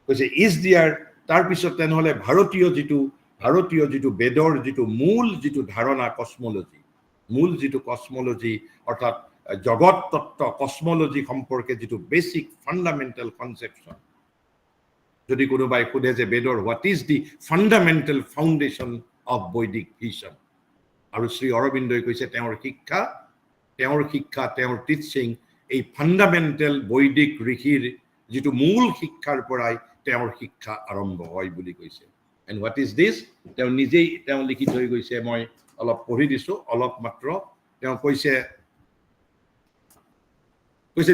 কৈছে is there, তাৰ পিছত তেনেহলে ভাৰতীয় যিটো বেদৰ যিটো মূল যিটো ধাৰণা কসমোলজি অৰ্থাৎ জগত তত্ত্ব কসমোলজি সম্পৰ্কে যিটো বেসিক ফান্ডামেন্টাল কনসেপশন, যদি কোনোবাই সোধে যে বেদৰ what is the fundamental foundation of বৈদিক ভিজন, আৰু শ্ৰী অৰবিন্দই কৈছে তেওঁৰ শিক্ষা তেওঁৰ টিচিং এই ফান্ডামেন্টাল বৈদিক ঋষিৰ যিটো মূল শিক্ষাৰ পৰাই তেওঁৰ শিক্ষা আৰম্ভ হয় বুলি কৈছে। And what is this? তেওঁ নিজেই লিখি থৈ গৈছে, মই অলপ পঢ়ি দিছো, অলপ মাত্ৰ। তেওঁ কৈছে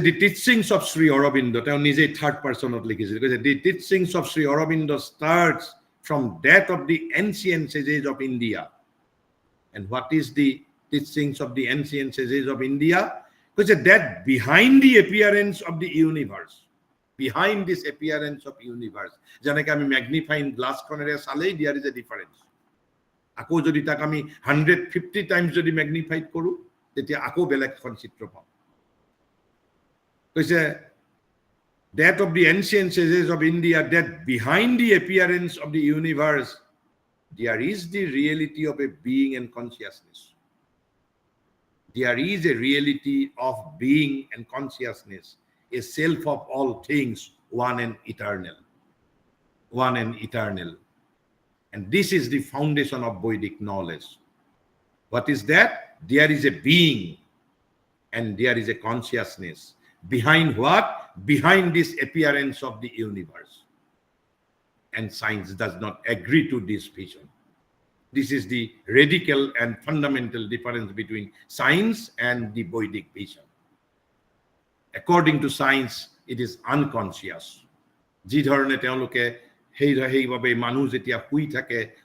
the teachings of Sri Aurobindo, তেওঁ নিজেই থাৰ্ড পাৰ্সনত লিখিছিল। কৈছে the teachings of Sri Aurobindo starts from that of the ancient sages of India. And what is the teachings of the ancient sages of India? কৈছে that behind the appearance of the universe, behind this appearance of universe, যেনেকৈ আমি magnifying গ্লাছখনেৰে চালেই there is a difference, আকৌ যদি তাক আমি 150 times যদি magnified কৰো তেতিয়া আকৌ বেলেগ এখন চিত্ৰ পাম। কৈছে that of the ancient sages of India, that behind the appearance of the universe there is the reality of a being and consciousness. There is a reality of being and consciousness, a self of all things, one and eternal. And this is the foundation of Vedic knowledge. What is that? There is a being and there is a consciousness. Behind what? Behind this appearance of the universe. And science does not agree to this vision. This is the radical and fundamental difference between science and the Vedic vision. According to science, it is unconscious. যি ধৰণে তেওঁলোকে সেইভাবে মানুহ যেতিয়া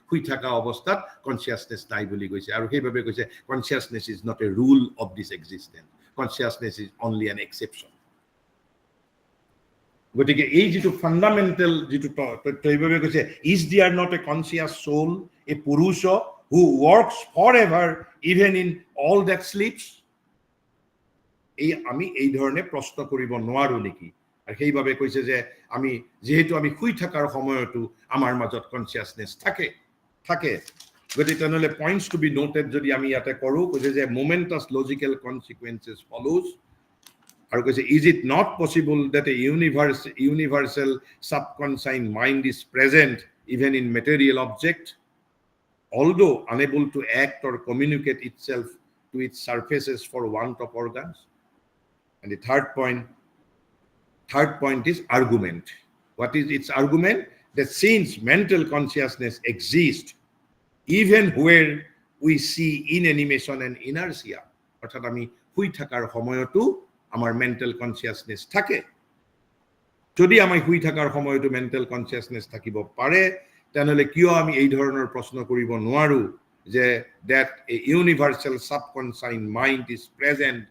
শুই থকা অৱস্থাত consciousness নাই বুলি কৈছে, আৰু সেইভাবে কৈছে consciousness is not a rule of this existence, consciousness is only an exception. গতিকে এই যিটো ফান্ডামেন্টাল যিটো তত্ত্ব এইভাবে কৈছে is there not a conscious soul, a purusha who works forever even in all that sleeps. আমি এই ধৰণে প্ৰশ্ন কৰিব নোৱাৰো নেকি? আৰু সেইভাবে কৈছে যে যেহেতু আমি শুই থাকাৰ সময়তো আমাৰ মাজত কনসিয়াসনেস থাকে। গতিকে তেনেহলে পইণ্টস টু বি নোটেড যদি আমি ইয়াতে কৰো, কৈছে যে মোমেন্টাস লজিক্যাল কনসিকুৱেন্সেস ফলোজ আৰু কৈছে is it not possible that a universal subconscious mind is present even in material object, although unable to act or communicate itself to its surfaces for want of organs? And the third point is argument. What is its argument? That since mental consciousness exists even where we see inanimation and inertia, অর্থাৎ আমি শুই থাকাৰ সময়তো আমাৰ mental consciousness থাকে, যদি আমি শুই থাকাৰ সময়তো মেন্টাল কনসিয়াসনেস থাকিব পাৰে, তেনেহলে কিয় আমি এই ধৰণৰ প্ৰশ্ন কৰিব নোৱাৰো যে that a universal subconscious mind is present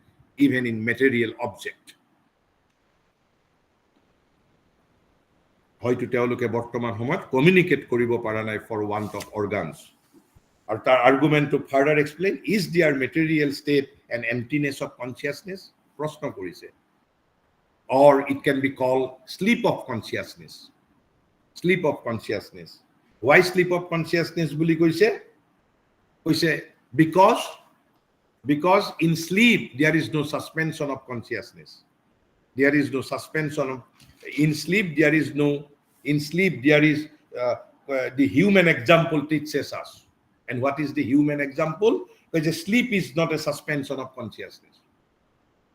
even in material object? হয়তো তেওঁলোকে বৰ্তমান সময়ত কমিউনিকেট কৰিব পৰা নাই for want of organs. আৰু তাৰ আৰ্গুমেন্টটো further explain, is their material state an emptiness of consciousness? প্ৰশ্ন কৰিছে. Or it can be called sleep of consciousness. Sleep of consciousness. Why sleep of consciousness বুলি কৈছে? কৈছে because in sleep there is no suspension of consciousness. There is no suspension of, in sleep there is the human example teaches us. And what is the human example? Because sleep is not a suspension of consciousness.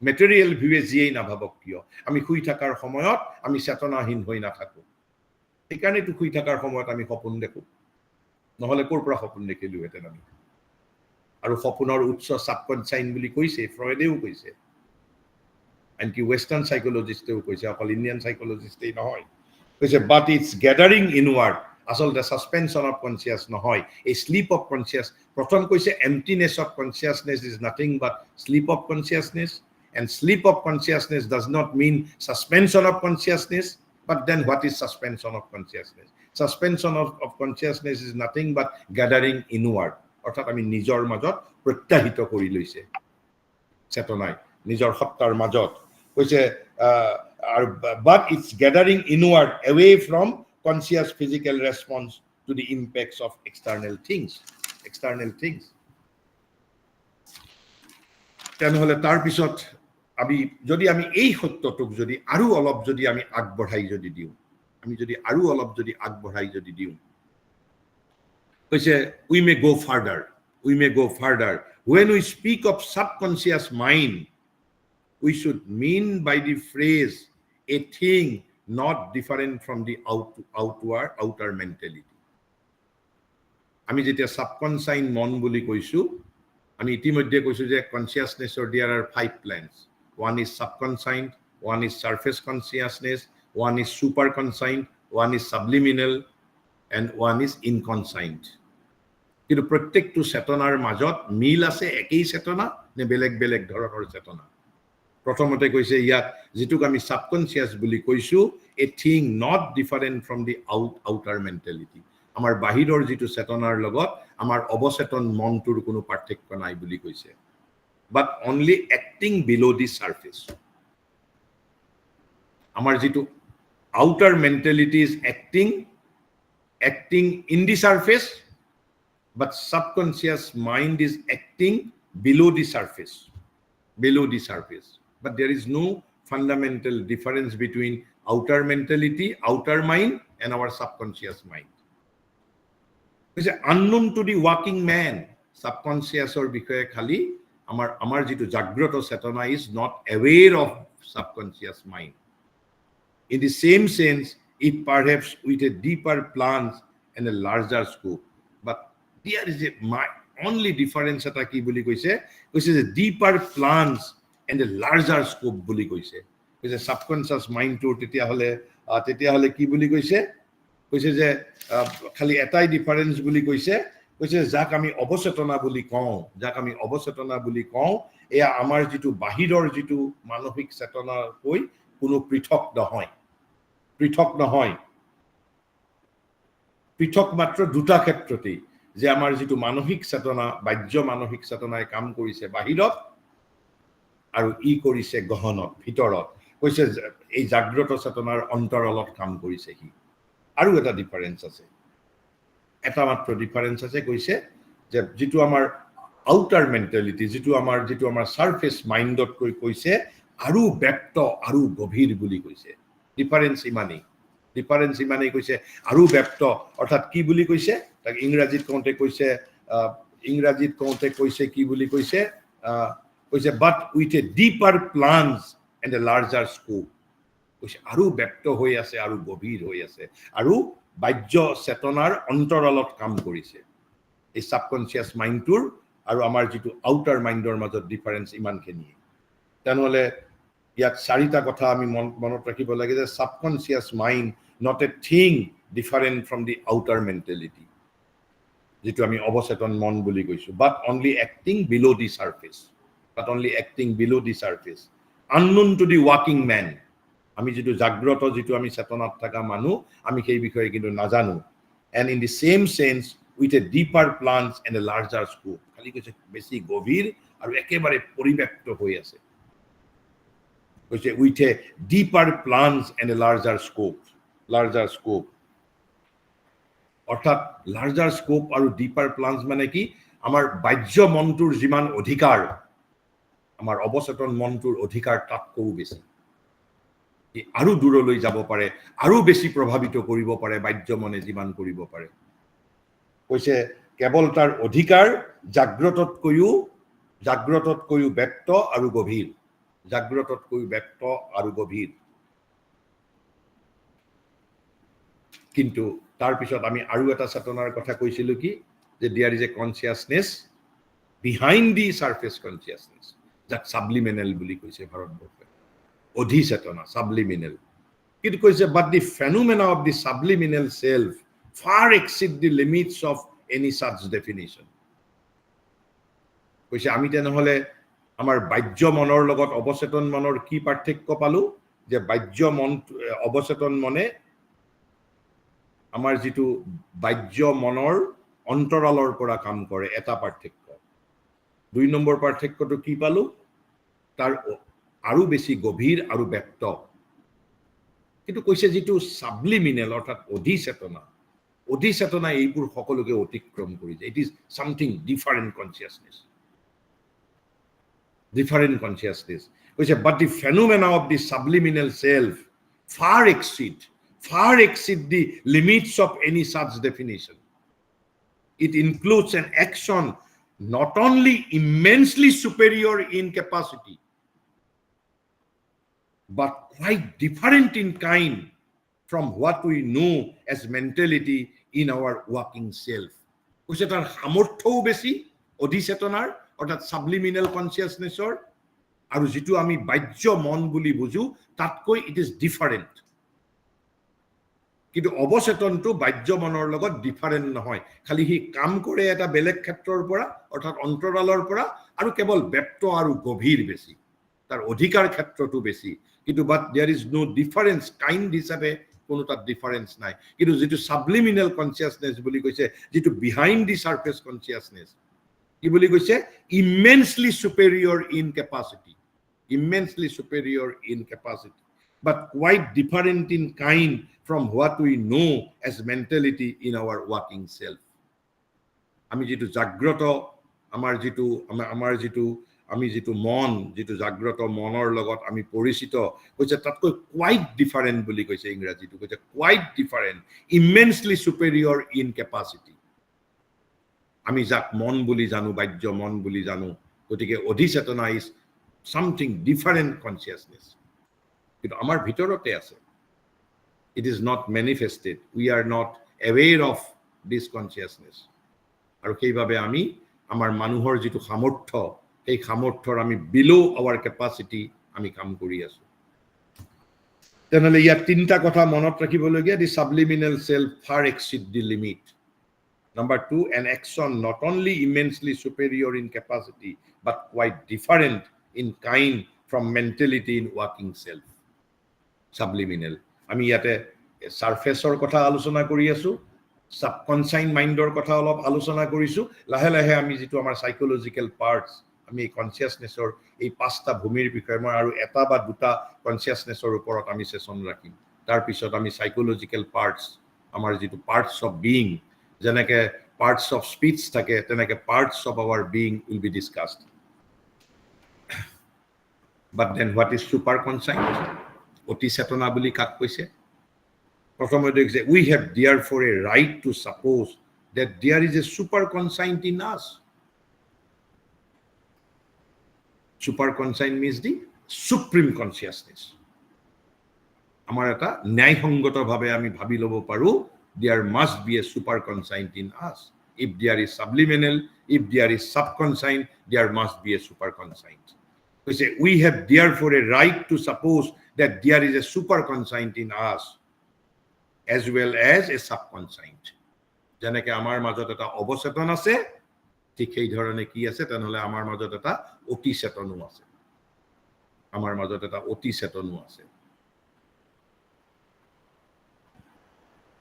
Material ভিউৱে যিয়েই নাভাবক কিয় আমি শুই থাকাৰ সময়ত আমি চেতনাহীন হৈ নাথাকো, সেইকাৰণেতো শুই থাকাৰ সময়ত আমি সপোন দেখো, নহলে ক'ৰ পৰা সপোন দেখিলোহেঁতেন আমি? আৰু সপোনৰ উৎস সাবকনসাইন বুলি কৈছে, ফ্ৰয়েডেও কৈছে, আনকি ৱেষ্টাৰ্ণ সাইকোলজিষ্টেও কৈছে, অকল ইণ্ডিয়ান সাইকোলজিষ্টেই নহয়, কৈছে বাট ইটস গ্যাদাৰিং ইনৱাৰ্ড, আচলতে সাসপেনশন অফ কনসিয়াস নহয়, এই স্লিপ অফ কনসিয়াস। প্ৰথম কৈছে emptiness of consciousness is nothing but sleep of consciousness, and sleep of consciousness does not mean suspension of consciousness. But then what is suspension of consciousness? Suspension of consciousness is nothing but gathering inward, অর্থাৎ আমি নিজৰ মাজত প্ৰত্যাহিত কৰি লৈছে চেতনাই, নিজৰ সত্তাৰ মাজত কৈছে but it's gathering inward away from conscious physical response to the impacts of external things. তেনেহলে তাৰ পিছত যদি আমি এই সত্যটোক যদি আৰু অলপ যদি আমি আগবঢ়াই যদি দিওঁ, কৈছে we may go further. When we speak of subconscious mind, we should mean by the phrase a thing not different from the outer mentality. আমি যেতিয়া সাবকনসাইন মন বুলি কৈছো, আমি ইতিমধ্যে কৈছো যে কনসিয়াসনেসৰ there are 5 plans. One is subconscious, one is surface consciousness, one is superconscious, one is subliminal, and one is inconscious. কিন্তু প্ৰত্যেকটো চেতনাৰ মাজত মিল আছে, একই চেতনা নে বেলেগ বেলেগ ধৰণৰ চেতনা? প্ৰথমতে কৈছে ইয়াত যেটোক আমি সাবকনসিয়াস বুলি কৈছো, a thing not different from the outer mentality. আমাৰ বাহিৰৰ যেটো চেতনাৰ লগত আমাৰ অবচেতন মনটোৰ কোনো পাৰ্থক্য নাই বুলি কৈছে, but only acting below the surface. Amar jitu outer mentality is acting in the surface, but subconscious mind is acting below the surface. But there is no fundamental difference between outer mentality, outer mind, and our subconscious mind. It's unknown to the working man. Subconscious or বিষয়ে খালি আমার যেটো জাগ্রত চেতনা is not aware of subconscious mind. In the same sense, it perhaps with a deeper plans and a larger scope. But there is a only difference eta ki boli koise a deeper plans and a larger scope boli koise. Koise subconscious mind to tetia hole ki boli koise যে খালি এটাই difference বুলি কৈছে যাক আমি অবচেতনা বুলি কওঁ, এয়া আমাৰ যেটো বাহিৰৰ যেটো মানসিক চেতনা কৈ কোনো পৃথক নহয়। পৃথক মাত্ৰ দুটা ক্ষেত্ৰতেই, যে আমাৰ যেটো মানসিক চেতনা, বাহ্য মানসিক চেতনাই কাম কৰিছে বাহিৰত আৰু ই কৰিছে গহনত, ভিতৰত। কৈছে এই জাগ্ৰত চেতনাৰ অন্তৰালত কাম কৰিছে সি। আৰু এটা ডিফাৰেন্স আছে, এটা মাত্ৰ ডিফাৰেন্স আছে, কৈছে যে যেটো আমাৰ আউটাৰ মেন্টালিটি, যেটো আমাৰ সাৰফেস মাইন্ডত কৈছে আৰু ব্যক্ত আৰু গভীৰ বুলি কৈছে ডিফাৰেন্স ইমানেই কৈছে আৰু ব্যক্ত অৰ্থাৎ কি বুলি কৈছে তাক ইংৰাজীত কওঁতে কৈছে কি বুলি কৈছে but with a deeper plans and a larger scope কৈছে আৰু ব্যক্ত হৈ আছে আৰু গভীৰ হৈ আছে আৰু বাহ্য চেতনাৰ অন্তৰালত কাম কৰিছে এই সাবকনসিয়াস মাইণ্ডটোৰ আৰু আমাৰ যিটো আউটাৰ মাইণ্ডৰ মাজত ডিফাৰেন্স ইমানখিনি তেনেহ'লে ইয়াত চাৰিটা কথা আমি মনত ৰাখিব লাগে যে subconscious mind not a thing different from the outer mentality যেটো আমি অবচেতন মন বুলি কৈছো বাট only acting below the surface unknown to the walking man আমি যেটো জাগ্ৰত যেটো আমি চেতনাত থাকা মানুহ আমি সেই বিষয়ে কিন্তু নাজানো and in the same sense with a deeper plans and a larger scope খালি কৈছে বেছি গভীৰ আৰু একেবাৰে পৰিব্যাপ্ত হৈ আছে কৈছে with a deeper plans and a larger scope অৰ্থাৎ লাৰ্জাৰ স্কোপ আৰু ডিপাৰ প্লানস মানে কি আমাৰ বাহ্য মনটোৰ যিমান অধিকাৰ আমাৰ অবচেতন মনটোৰ অধিকাৰ তাতকৈও বেছি আৰু দূৰলৈ যাব পাৰে আৰু বেছি প্ৰভাৱিত কৰিব পাৰে বাহ্য মনে যিমান কৰিব পাৰে কৈছে কেৱল তাৰ অধিকাৰ জাগ্ৰততকৈও ব্যক্ত আৰু গভীৰ কিন্তু তাৰ পিছত আমি আৰু এটা চেতনাৰ কথা কৈছিলো কি যে there is a consciousness behind the surface consciousness যাক সাবলিমিনাল বুলি কৈছে ভাৰতবৰ্ষে অধিচেতনা সাবলিমিনাল কিন্তু কৈছে but the phenomena of the subliminal self far exceed the limits of any such definition কৈছে আমি তেনেহলে আমাৰ বাহ্য মনৰ লগত অবচেতন মনৰ কি পাৰ্থক্য পালো যে বাহ্য মন অবচেতন মনে আমাৰ যেটো বাহ্য মনৰ অন্তৰালৰ পৰা কাম কৰে এটা পাৰ্থক্য দুই নম্বৰ পাৰ্থক্যটো কি পালো তাৰ আৰু বেছি গভীৰ আৰু ব্যক্ত কিন্তু কৈছে যেটো সাবলিমিনাল অৰ্থাৎ অধিচেতনা এইবোৰ সকলোকে অতিক্ৰম কৰি যায় it is something different consciousness কৈছে but the phenomena of the subliminal self far exceed the limits of any such definition. It includes an action not only immensely superior in capacity, but quite different in kind from what we know as mentality in our working self. কৈছে তাৰ সামৰ্থ্যও বেছি অধিচেতনাৰ অৰ্থাৎ subliminal কনসিয়াসনেসৰ আৰু যেটো আমি বাহ্য মন বুলি বুজো তাতকৈ ইট ইজ ডিফাৰেন্ট কিন্তু অবচেতনটো বাহ্য মনৰ লগত ডিফাৰেন্ট নহয় খালি হি কাম কৰে এটা বেলেগ ক্ষেত্ৰৰ পৰা অৰ্থাৎ অন্তৰালৰ পৰা আৰু কেৱল ব্যক্ত আৰু গভীৰ বেছি তাৰ অধিকাৰ ক্ষেত্ৰটো বেছি কিন্তু but there is no difference kind হিচাপে কোনো তাত ডিফাৰেন্স নাই কিন্তু যেটো সাবলিমিনাল কনসিয়াসনেস বুলি কৈছে যেটো বিহাইন্ড দি সারফেস কনসিয়াসনেস কি বুলি কৈছে immensely superior in capacity but quite different in kind from what we know as mentality in our working self আমি যেটো জাগ্ৰত আমি যেটো মন যেটো জাগ্ৰত মনৰ লগত আমি পৰিচিত কৈছে তাতকৈ quite different বুলি কৈছে ইংৰাজীটো কৈছে quite different immensely superior in capacity আমি যাক মন বুলি জানো বাহ্য মন বুলি জানো গতিকে অধিচেতনা is something different consciousness কিন্তু আমাৰ ভিতৰতে আছে it is not manifested we are not aware of this consciousness আৰু সেইভাবে আমি আমাৰ মানুহৰ যেটো সামৰ্থ্য এই সামৰ্থ্যৰ আমি below our capacity আমি কাম কৰি আছো তেনেহলে ইয়াত তিনটা কথা মনত ৰাখিবলগীয়া the subliminal self far exceed the limit. Number 2, an action not only immensely superior in capacity but quite different in kind from mentality in working self. Subliminal. আমি ইয়াতে সাৰফেসৰ কথা আলোচনা কৰি আছো সাবকনসাইন মাইন্ডৰ কথা অলপ আলোচনা কৰিছো লাহে লাহে আমি যেটো আমাৰ সাইকোলজিক্যাল পাৰ্টস আমি কনসিয়াসনেসৰ এই পাঁচটা ভূমিৰ বিষয়ে মই আৰু এটা বা দুটা কনসিয়াসনেসৰ ওপৰত আমি সেশন ৰাখিম তাৰ পিছত আমি সাইকোলজিক্যাল পাৰ্টস আমাৰ যেটো পাৰ্টস অফ বিইং যেনেকে পাৰ্টস অফ স্পিচ থাকে তেনেকে parts of our being will be discussed But then what is super conscience? অতি চেতনা বুলি কাক কৈছে? প্ৰথমতে কৈছে we have therefore a right to suppose that there is a super conscience in us. Super conscience means the supreme consciousness. আমাৰ এটা ন্যায়সংগতভাৱে আমি ভাবি ল'ব পাৰো there must be a super conscience in us. If there is subliminal, if there is subconscious, there must be a super conscience. We say we have therefore a right to suppose that there is a super conscience in us as well as a subconscious. যেনেকে আমাৰ মাজত এটা অবচেতন আছে ঠিক সেই ধৰণে কি আছে তেনেহলে আমাৰ মাজত এটা অতি চেতনো আছে আমাৰ মাজত এটা অতি চেতনো আছে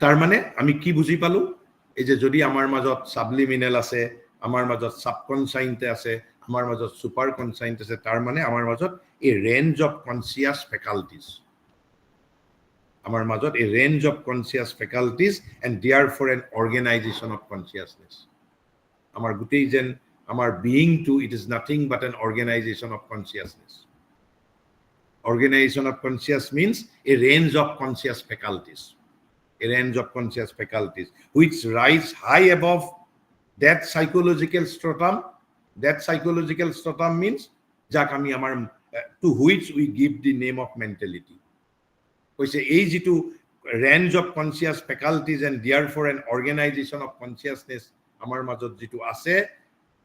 তাৰ মানে আমি কি বুজি পালো এই যে যদি আমাৰ মাজত সাবলিমিনাল আছে আমাৰ মাজত সাবকনসাইন্ট আছে আমাৰ মাজত সুপাৰ কনসাইন্ট আছে তাৰ মানে আমাৰ মাজত a range of conscious faculties আমাৰ মাজত a range of conscious faculties and therefore an organization of consciousness আমাৰ গুটেই যেন আমাৰ being to it is nothing but an organization of consciousness. Organization of consciousness means a range of conscious faculties. A range of conscious faculties which rise high above that psychological stratum. That psychological stratum means jak ami amar to which we give the name of mentality. Koise ei jitu range of conscious faculties and therefore an organization of consciousness amar majot jitu ase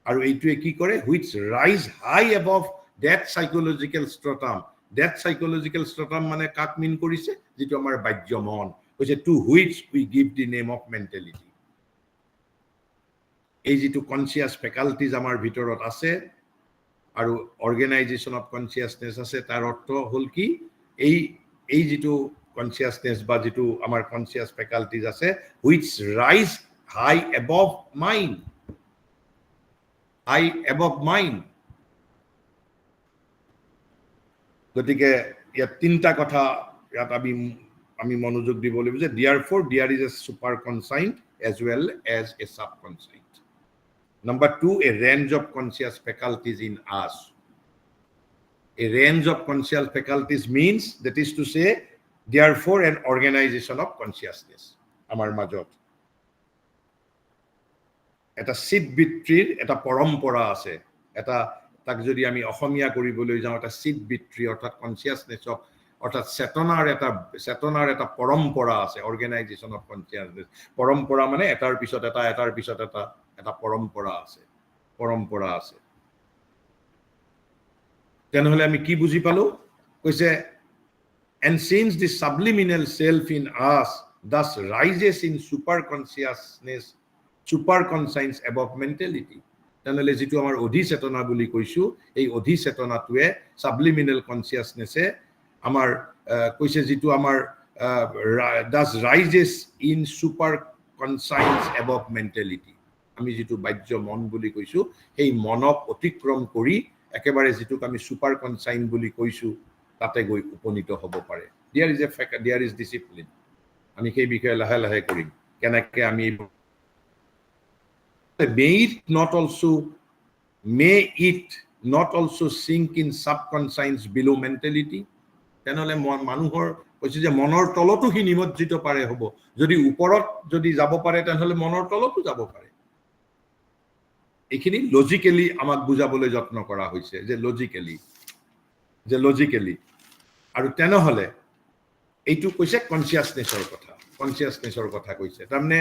aru eitue ki kore which rise high above that psychological stratum. That psychological stratum mane kak mean korise jitu amar bajya mon to which we give the name of mentality. এই যেটো conscious faculties আমাৰ ভিতৰত আছে আৰু organisation of consciousness আছে তাৰ অৰ্থ হল কি এই যেটো কনসিয়াসনেস বা যেটো আমাৰ কনসিয়াস ফেকাল্টিজ আছে which rise high above mind. High above mind. গতিকে ইয়াত তিনটা কথা ইয়াত আমি মনোযোগ দিব লাগিব যে therefore there is a super conscious as well as a subconscious. Number 2, a range of conscious faculties in us. A range of conscious faculties means that is to say therefore an organization of consciousness amar majot eta sidbitrir eta parampora ase eta tak jodi ami ohomia koriboloi jao eta sidbitri orthat consciousness of অর্থাৎ চেতনাৰ এটা পৰম্পৰা আছে organisation of consciousness পৰম্পৰা মানে এটাৰ পিছত এটা পৰম্পৰা আছে তেনেহলে আমি কি বুজি পালো কৈছে and since the subliminal self in us thus rises in super conscience above mentality তেনেহলে যেটো আমাৰ অধি চেতনা বুলি কৈছো এই অধি চেতনাটোৱে subliminal consciousness amar koise jitu amar thus rises in super conscience above mentality ami jitu bajya mon boli koisu ei monok otikrom kori ekebare jitu ami super conscience boli koisu tate goi uponito hobo pare there is discipline ami kei bikhoy lahe lahe korim kenake ami may it not also sink in subconscious below mentality. তেনেহলে মানুহৰ কৈছে যে মনৰ তলতো হি নিমজ্জিত পাৰে হ'ব যদি ওপৰত যদি যাব পাৰে তেনেহলে মনৰ তলতো যাব পাৰে এখিনি লজিক্যালি আমাক বুজাবলৈ যত্ন কৰা হৈছে যে লজিক্যালি আৰু তেনেহলে এইটো কৈছে কনসিয়াসনেসৰ কথা কৈছে তাৰমানে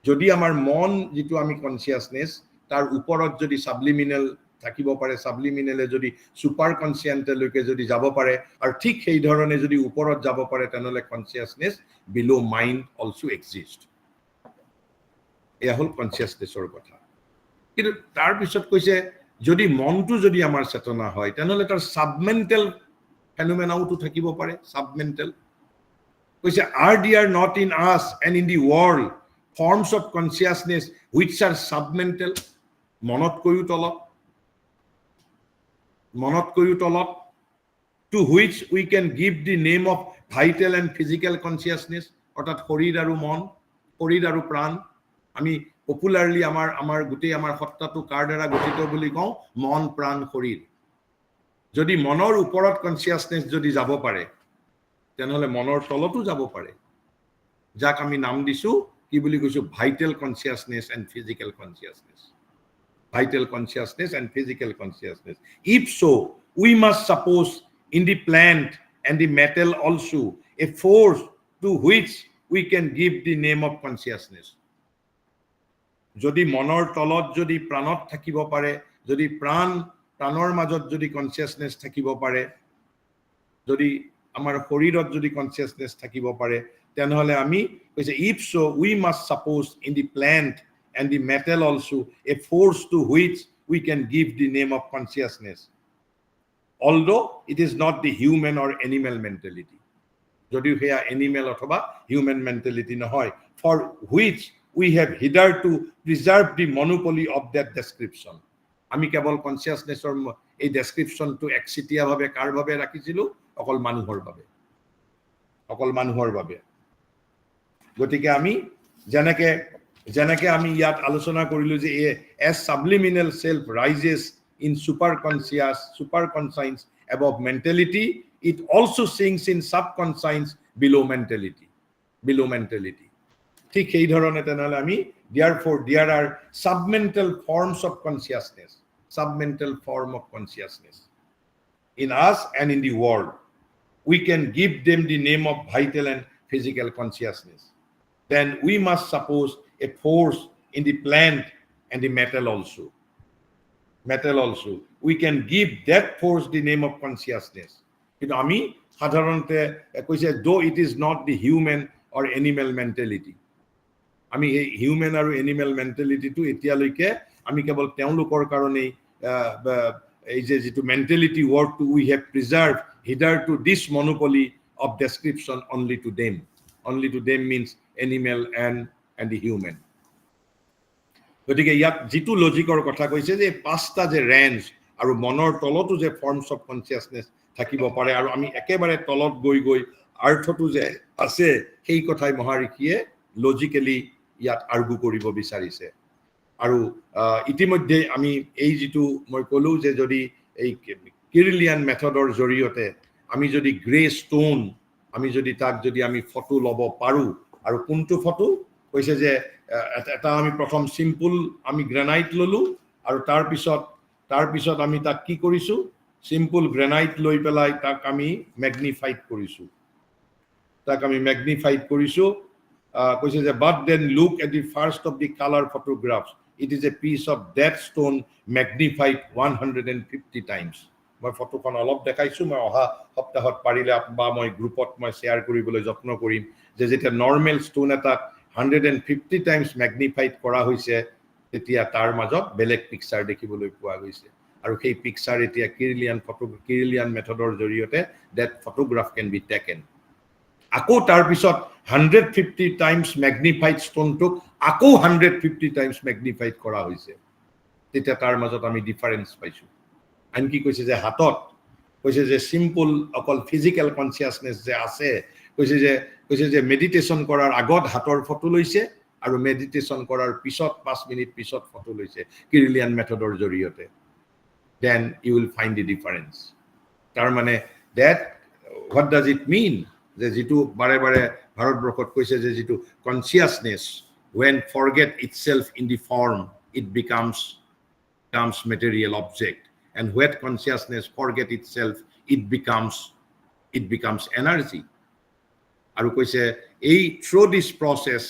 যদি আমাৰ মন যেটো আমি কনসিয়াসনেস তাৰ ওপৰত যদি সাবলিমিনাল থাকিব পাৰে সাবলিমিনালে যদি সুপাৰ কনসিয়েন্টলৈকে যদি যাব পাৰে আৰু ঠিক সেই ধৰণে যদি ওপৰত যাব পাৰে তেনেহলে কনসিয়াসনেস বিলো মাইন্ড অলসো এক্সিষ্ট এয়া হল কনসিয়াসনেসৰ কথা কিন্তু তাৰ পিছত কৈছে যদি মনটো যদি আমাৰ চেতনা হয় তেনেহলে তাৰ সাবমেন্টাল ফেনোমেনাও তো থাকিব পাৰে সাবমেন্টাল কৈছে are there not in us and in the world forms of consciousness which are submental মনত কৈও তলত to which we can give the name of vital and physical consciousness অর্থাৎ শরীর আৰু মন শৰীৰ আৰু প্ৰাণ আমি পপুলাৰলি আমাৰ গুটেই আমাৰ সত্তাটো কাৰ দ্বাৰা গঠিত বুলি কওঁ মন প্ৰাণ শৰীৰ যদি মনৰ ওপৰত কনসিয়াসনেস যদি যাব পাৰে তেনেহলে মনৰ তলতো যাব পাৰে যাক আমি নাম দিছো কি বুলি কৈছো vital consciousness and physical consciousness vital consciousness and physical consciousness. If so, we must suppose in the plant and the metal also a force to which we can give the name of consciousness. Jodi monor tolot jodi pranot thakibo pare, jodi pranor majot jodi consciousness thakibo pare, jodi amar shorirot jodi consciousness thakibo pare, tenhole ami koise if so we must suppose in the plant and the metal also a force to which we can give the name of consciousness, although it is not the human or animal mentality. Jodi heya animal othoba human mentality nohoy, for which we have hitherto preserved the monopoly of that description. Ami kebol consciousness or ei description to exitia bhabe kar bhabe rakhichilu okol manuhor babe gotike ami janake ami yat alochona korilu je as subliminal self rises in superconscience above mentality, it also sinks in subconscience below mentality. Thik ei dhorone tenale ami therefore there are submental forms of consciousness, submental form of consciousness in us and in the world. We can give them the name of vital and physical consciousness. Then we must suppose a force in the plant and the metal also. We can give that force the name of consciousness. Ami sadharonte koise though it is not the human or animal mentality. Ami ei human aru animal mentality to etialoike ami kebol teulukor karone ei je jitu mentality word to we have preserved hitherto this monopoly of description only to them means animal and the human. গতিকে ইয়াত জিতু লজিকৰ কথা কৈছে যে পাঁচটা যে range আৰু মনৰ তলতো যে ফৰ্মস অফ কনসিয়াসনেস থাকিব পাৰে আৰু আমি একেবাৰে তলত গৈ অৰ্থটো যে আছে সেই কথাই মহাৰিষিয়ে লজিক্যালি ইয়াত আৰ্গু কৰিব বিচাৰিছে আৰু ইতিমধ্যে আমি এই জিতু মই কলো যে যদি এই কিৰলিয়ান মেথডৰ জৰিয়তে আমি যদি গ্ৰে ষ্টোন আমি যদি তাক যদি আমি ফটো লব পাৰো আৰু কোনটো ফটো কৈছে যে এটা আমি প্ৰথম সিম্পল আমি গ্ৰেনাইট ললো আৰু তাৰ পিছত আমি তাক কি কৰিছো সিম্পল গ্ৰেনাইট লৈ পেলাই তাক আমি ম্যাগনিফাইড কৰিছো কৈছে যে but then look at the first of the color photographs, it is a piece of that stone magnified 150 times. মই ফটোখন অলপ দেখাইছো মই অহা সপ্তাহত পাৰিলে বা মই গ্ৰুপত মই শেয়াৰ কৰিবলৈ যত্ন কৰিম যে যেতিয়া নৰ্মেল ষ্টোন এটা 150 টাইমছ ম্যাগনিফাইড কৰা হৈছে তেতিয়া তাৰ মাজত বেলেগ পিকচাৰ দেখিবলৈ পোৱা গৈছে আৰু সেই পিকচাৰ এতিয়া কিৰলিয়ান মেথডৰ জৰিয়তে that photograph can be taken. আকৌ তাৰ পিছত 150 টাইমছ ম্যাগনিফাইড ষ্টোনটোক আকৌ 150 টাইমছ ম্যাগনিফাইড কৰা হৈছে তেতিয়া তাৰ মাজত আমি ডিফাৰেন্স পাইছো আনকি কৈছে যে হাতত কৈছে যে সিম্পল অকল ফিজিক্যাল কনসিয়াসনেস যে আছে কৈছে যে মেডিটেশন কৰাৰ আগত হাতৰ ফটো লৈছে আৰু মেডিটেশন কৰাৰ পিছত 5 মিনিট পিছত ফটো লৈছে কিৰলিয়ান মেথডৰ জৰিয়তে then you will find the difference. তাৰ মানে that what does it mean যে জিতু বাৰে বাৰে ভাৰতবৰ্ষত কৈছে যে Jitu consciousness when forget itself in the form it becomes material object, and when consciousness forget itself it becomes energy. আৰু কৈছে এই through this process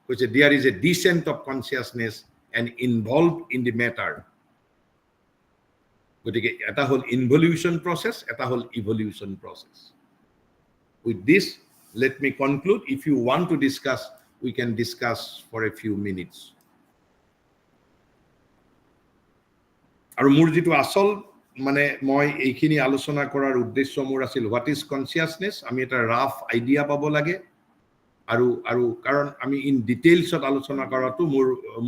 কৈছে there is a descent of consciousness and involved in the matter. গতিকে এটা হল involution process, এটা হল evolution process. With this, let me conclude. If you want to discuss, we can discuss for a few minutes. আৰু মোৰ যেটো আসল মানে মই এইখিনি আলোচনা কৰাৰ উদ্দেশ্য মোৰ আছিল what is consciousness, আমি এটা ৰাফ আইডিয়া পাব লাগে আৰু কাৰণ আমি ইন ডিটেইলছত আলোচনা কৰাটো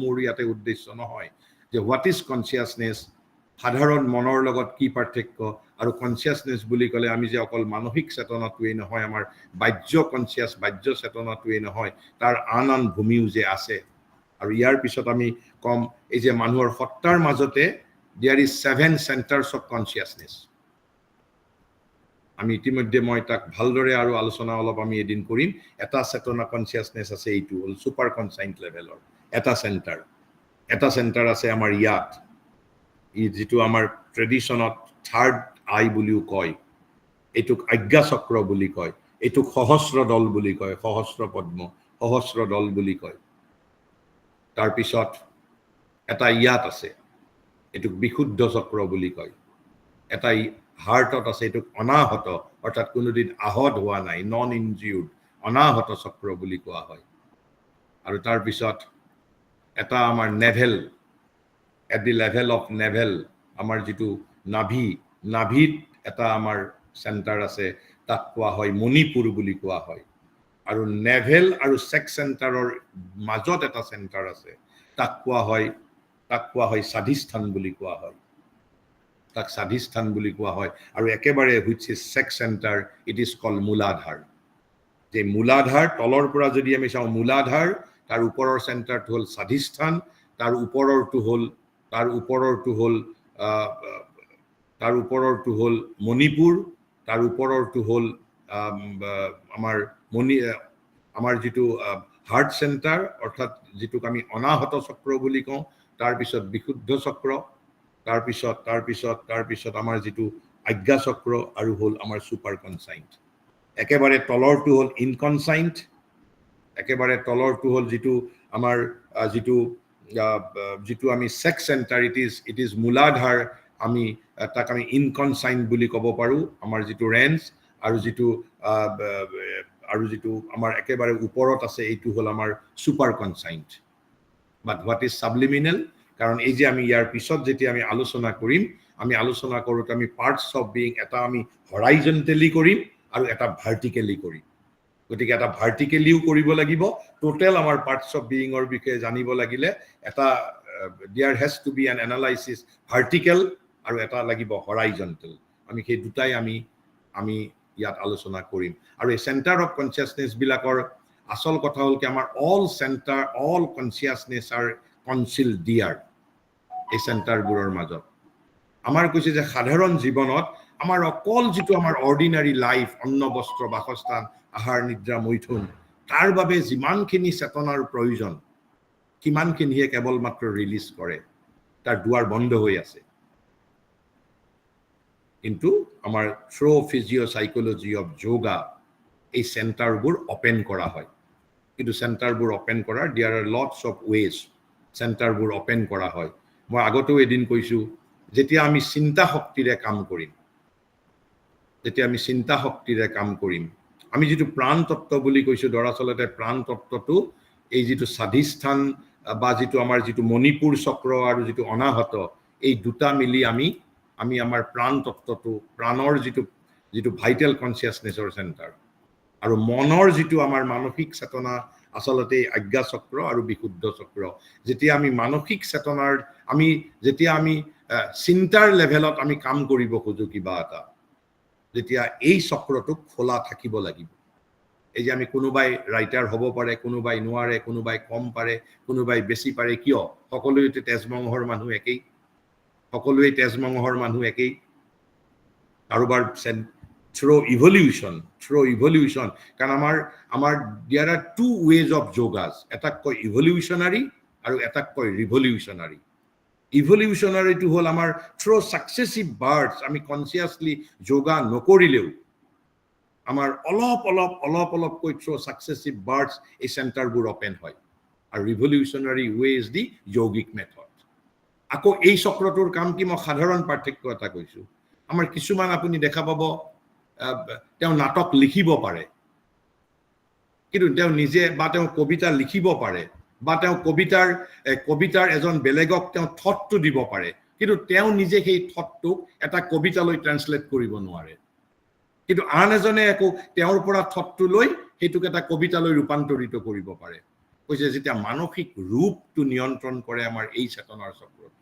মোৰ ইয়াতে উদ্দেশ্য নহয় যে what is consciousness, সাধাৰণ মনৰ লগত কি পাৰ্থক্য আৰু কনসিয়াসনেস বুলি ক'লে আমি যে অকল মানসিক চেতনাটোই নহয় আমাৰ বাহ্য চেতনাটোই নহয় তাৰ আন ভূমিও যে আছে আৰু ইয়াৰ পিছত আমি কম এই যে মানুহৰ সত্তাৰ মাজতে there is 7 centers of consciousness. আমি ইতিমধ্যে মই তাক ভালদৰে আৰু আলোচনা অলপ আমি এদিন কৰিম এটা চেতনা কনসিয়াসনেস আছে এইটো হল সুপাৰ কনসাইন্ট লেভেলৰ এটা চেণ্টাৰ আছে আমাৰ ইয়াত ই যেটো আমাৰ ট্ৰেডিশনত থাৰ্ড আই বুলিও কয় এটুক আজ্ঞা চক্ৰ বুলি কয় এটুক সহস্ৰ দল বুলি কয় সহস্ৰ পদ্ম সহস্ৰ দল বুলি কয় তাৰ পিছত এটা ইয়াত আছে এটুক বিশুদ্ধ চক্ৰ বুলি কয় এটা হাৰ্টত আছে এটুক অনাহত অৰ্থাৎ কোনোদিন আহত হোৱা নাই নন ইনজিউৰ্ড অনাহত চক্ৰ বুলি কোৱা হয় আৰু তাৰ পিছত এটা আমাৰ naval at the level of navel আমাৰ যেটো নাভিত এটা আমাৰ সেন্টাৰ আছে তাক কোৱা হয় মণিপুৰ বুলি কোৱা হয় আৰু নেভেল আৰু সেক্স সেন্টাৰৰ মাজত এটা সেন্টাৰ আছে তাক কোৱা হয় স্বাধিষ্ঠান বুলি কোৱা হয় তাক স্বাধিষ্ঠান বুলি কোৱা হয় আৰু একেবাৰে which is sex center it is called মূলাধাৰ যে মূলাধাৰ তলৰ পৰা যদি আমি চাও মূলাধাৰ তাৰ ওপৰৰ সেন্টাৰটো হল স্বাধিষ্ঠান তাৰ ওপৰৰটো হল মণিপুৰ তাৰ ওপৰৰটো হল আমাৰ যেটো হাৰ্ট সেন্টাৰ অৰ্থাৎ যেটোক আমি অনাহত চক্ৰ বুলি কওঁ তাৰ পিছত বিশুদ্ধ চক্ৰ তাৰ পিছত আমাৰ যেটো আজ্ঞা চক্ৰ আৰু হল আমাৰ সুপাৰ কনসাইন্ট একেবাৰে তলৰটো হল ইনকনসাইন্ট একেবাৰে তলৰটো হল যেটো আমাৰ যেটো আমি সেক্স সেন্টাৰ ইট ইজ মূলাধাৰ আমি তাক আমি ইনকনসাইন্ট বুলি ক'ব পাৰো আমাৰ যেটো ৰেঞ্জ আৰু যেটো আমাৰ একেবাৰে ওপৰত আছে এইটো হল আমাৰ superconscient but what is subliminal কাৰণ এই যে আমি ইয়াৰ পিছত যেতিয়া আমি আলোচনা কৰিম আমি আলোচনা কৰোত আমি পাৰ্টস অফ বিং এটা আমি হৰাইজন্টেলি কৰিম আৰু এটা ভাৰ্টিকেলি কৰিম গতিকে এটা ভাৰ্টিকেলিও কৰিব লাগিব টোটাল আমাৰ পাৰ্টস অফ বিংৰ বিষয়ে জানিব লাগিলে এটা there has to be an analysis vertical আৰু এটা লাগিব horizontal আমি সেই দুটাই আমি ইয়াত আলোচনা কৰিম আৰু এই সেন্টাৰ অফ কনসিয়াসনেস বিলাকৰ আসল কথা হল কি আমাৰ all consciousness are concealed there এই সেন্টাৰবোৰৰ মাজত আমাৰ কৈছে যে সাধাৰণ জীৱনত আমাৰ অকল যেটো আমাৰ অৰ্ডিনাৰী লাইফ অন্ন বস্ত্ৰ বাসস্থান আহাৰ নিদ্ৰা মৈথুন তাৰ বাবে যিমানখিনি চেতনাৰ প্ৰয়োজন কিমানখিনিয়ে কেৱল মাত্ৰ ৰিলিজ কৰে তাৰ দুৱাৰ বন্ধ হৈ আছে কিন্তু আমাৰ through physio psychology of yoga এই সেন্টাৰবোৰ ওপেন কৰা হয় কিন্তু সেন্টাৰবোৰ ওপেন কৰাৰ there are lots of ways সেন্টাৰবোৰ ওপেন কৰা হয় মই আগতেও এদিন কৈছো যেতিয়া আমি চিন্তা শক্তিৰে কাম কৰিম আমি যেটো প্ৰাণ তত্ত্ব বুলি কৈছো দৰাচলতে প্ৰাণ তত্ত্বটো এই যেটো স্বাধিষ্ঠান বা যেটো আমাৰ যেটো মণিপুৰ চক্ৰ আৰু যেটো অনাহত এই দুটা মিলি আমি আমাৰ প্ৰাণ তত্ত্বটো প্ৰাণৰ যেটো ভাইটাল কনসিয়াসনেসৰ সেন্টাৰ আৰু মনৰ যেটো আমাৰ মানসিক চেতনা আসলতে আজ্ঞা চক্ৰ আৰু বিশুদ্ধ চক্ৰ যেতিয়া আমি মানসিক চেতনাৰ যেতিয়া আমি চিন্তাৰ লেভেলত আমি কাম কৰিব খোজো কিবা এটা যেতিয়া এই চক্ৰটো খোলা থাকিব লাগিব এই যে আমি কোনোবাই ৰাইটাৰ হ'ব পাৰে কোনোবাই নোৱাৰে কোনোবাই কম পাৰে কোনোবাই বেছি পাৰে কিয় সকলোৱে তেজমংহৰ মানুহ একেই কাৰোবাৰ through evolution কাৰণ আমাৰ there are two ways of yogas এটাক কয় evolutionary আৰু এটাক কয় revolutionary evolutionary to hol amar through successive births ami consciously yoga nokorileu amar olop koi through successive births a center bur open hoy a revolutionary way is the yogic method ako ei chokrotor kam ki mo sadharon parthekyo eta koisu amar kisuman apuni dekha pabo teo natok likhibo pare কিন্তু teo nije ba teo kobita likhibo pare বা তেওঁ কবিতাৰ এজন বেলেগক তেওঁ থটটো দিব পাৰে কিন্তু তেওঁ নিজে সেই থটটো এটা কবিতালৈ ট্ৰান্সলেট কৰিব নোৱাৰে কিন্তু আন এজনে একো তেওঁৰ পৰা থটটো লৈ হেতুক এটা কবিতালৈ ৰূপান্তৰিত কৰিব পাৰে কৈছে যেতিয়া মানসিক ৰূপটো নিয়ন্ত্ৰণ কৰে আমাৰ এই চেতনাৰ চক্ৰটো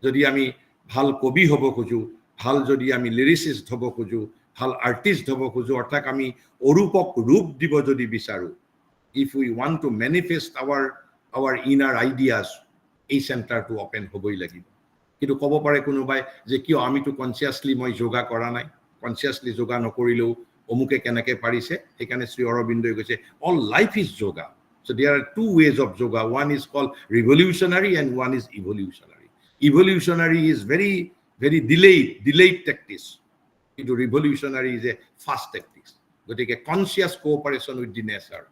যদি আমি ভাল কবি হ'ব খোজো ভাল যদি আমি লিৰিচিষ্ট হ'ব খোজো ভাল আৰ্টিষ্ট হ'ব খোজো অৰ্থাৎ আমি অৰূপক ৰূপ দিব যদি বিচাৰো if we want to manifest our inner ideas এই সেন্টাৰটো ওপেন হ'বই লাগিব কিন্তু ক'ব পাৰে কোনোবাই যে কিয় আমি তো কনসিয়াসলি মই যোগা কৰা নাই কনসিয়াসলি যোগা নকৰিলেও অমুকে কেনেকে পাৰিছে সেইকাৰণে শ্ৰী অৰবিন্দই কৈছে all life is yoga so there are two ways of yoga one is called revolutionary and one is evolutionary is very very delayed tactics into revolutionary is a fast tactics gotike conscious cooperation with the nature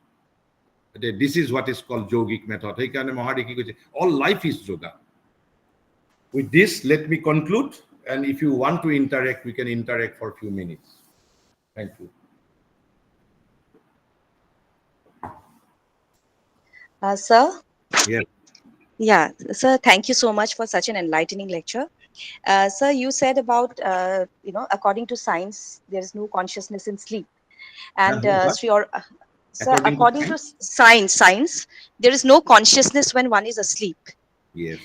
this is what is called yogic method সেইকাৰণে মহাদেশী কৈছে all life is yoga. With this, let me conclude. And if you want to interact, we can interact for a few minutes. Thank you. Sir? Yes. Yeah, sir, thank you so much for such an enlightening lecture. Sir, you said about, according to science, there is no consciousness in sleep. And What? sir, according to science, there is no consciousness when one is asleep. Yes.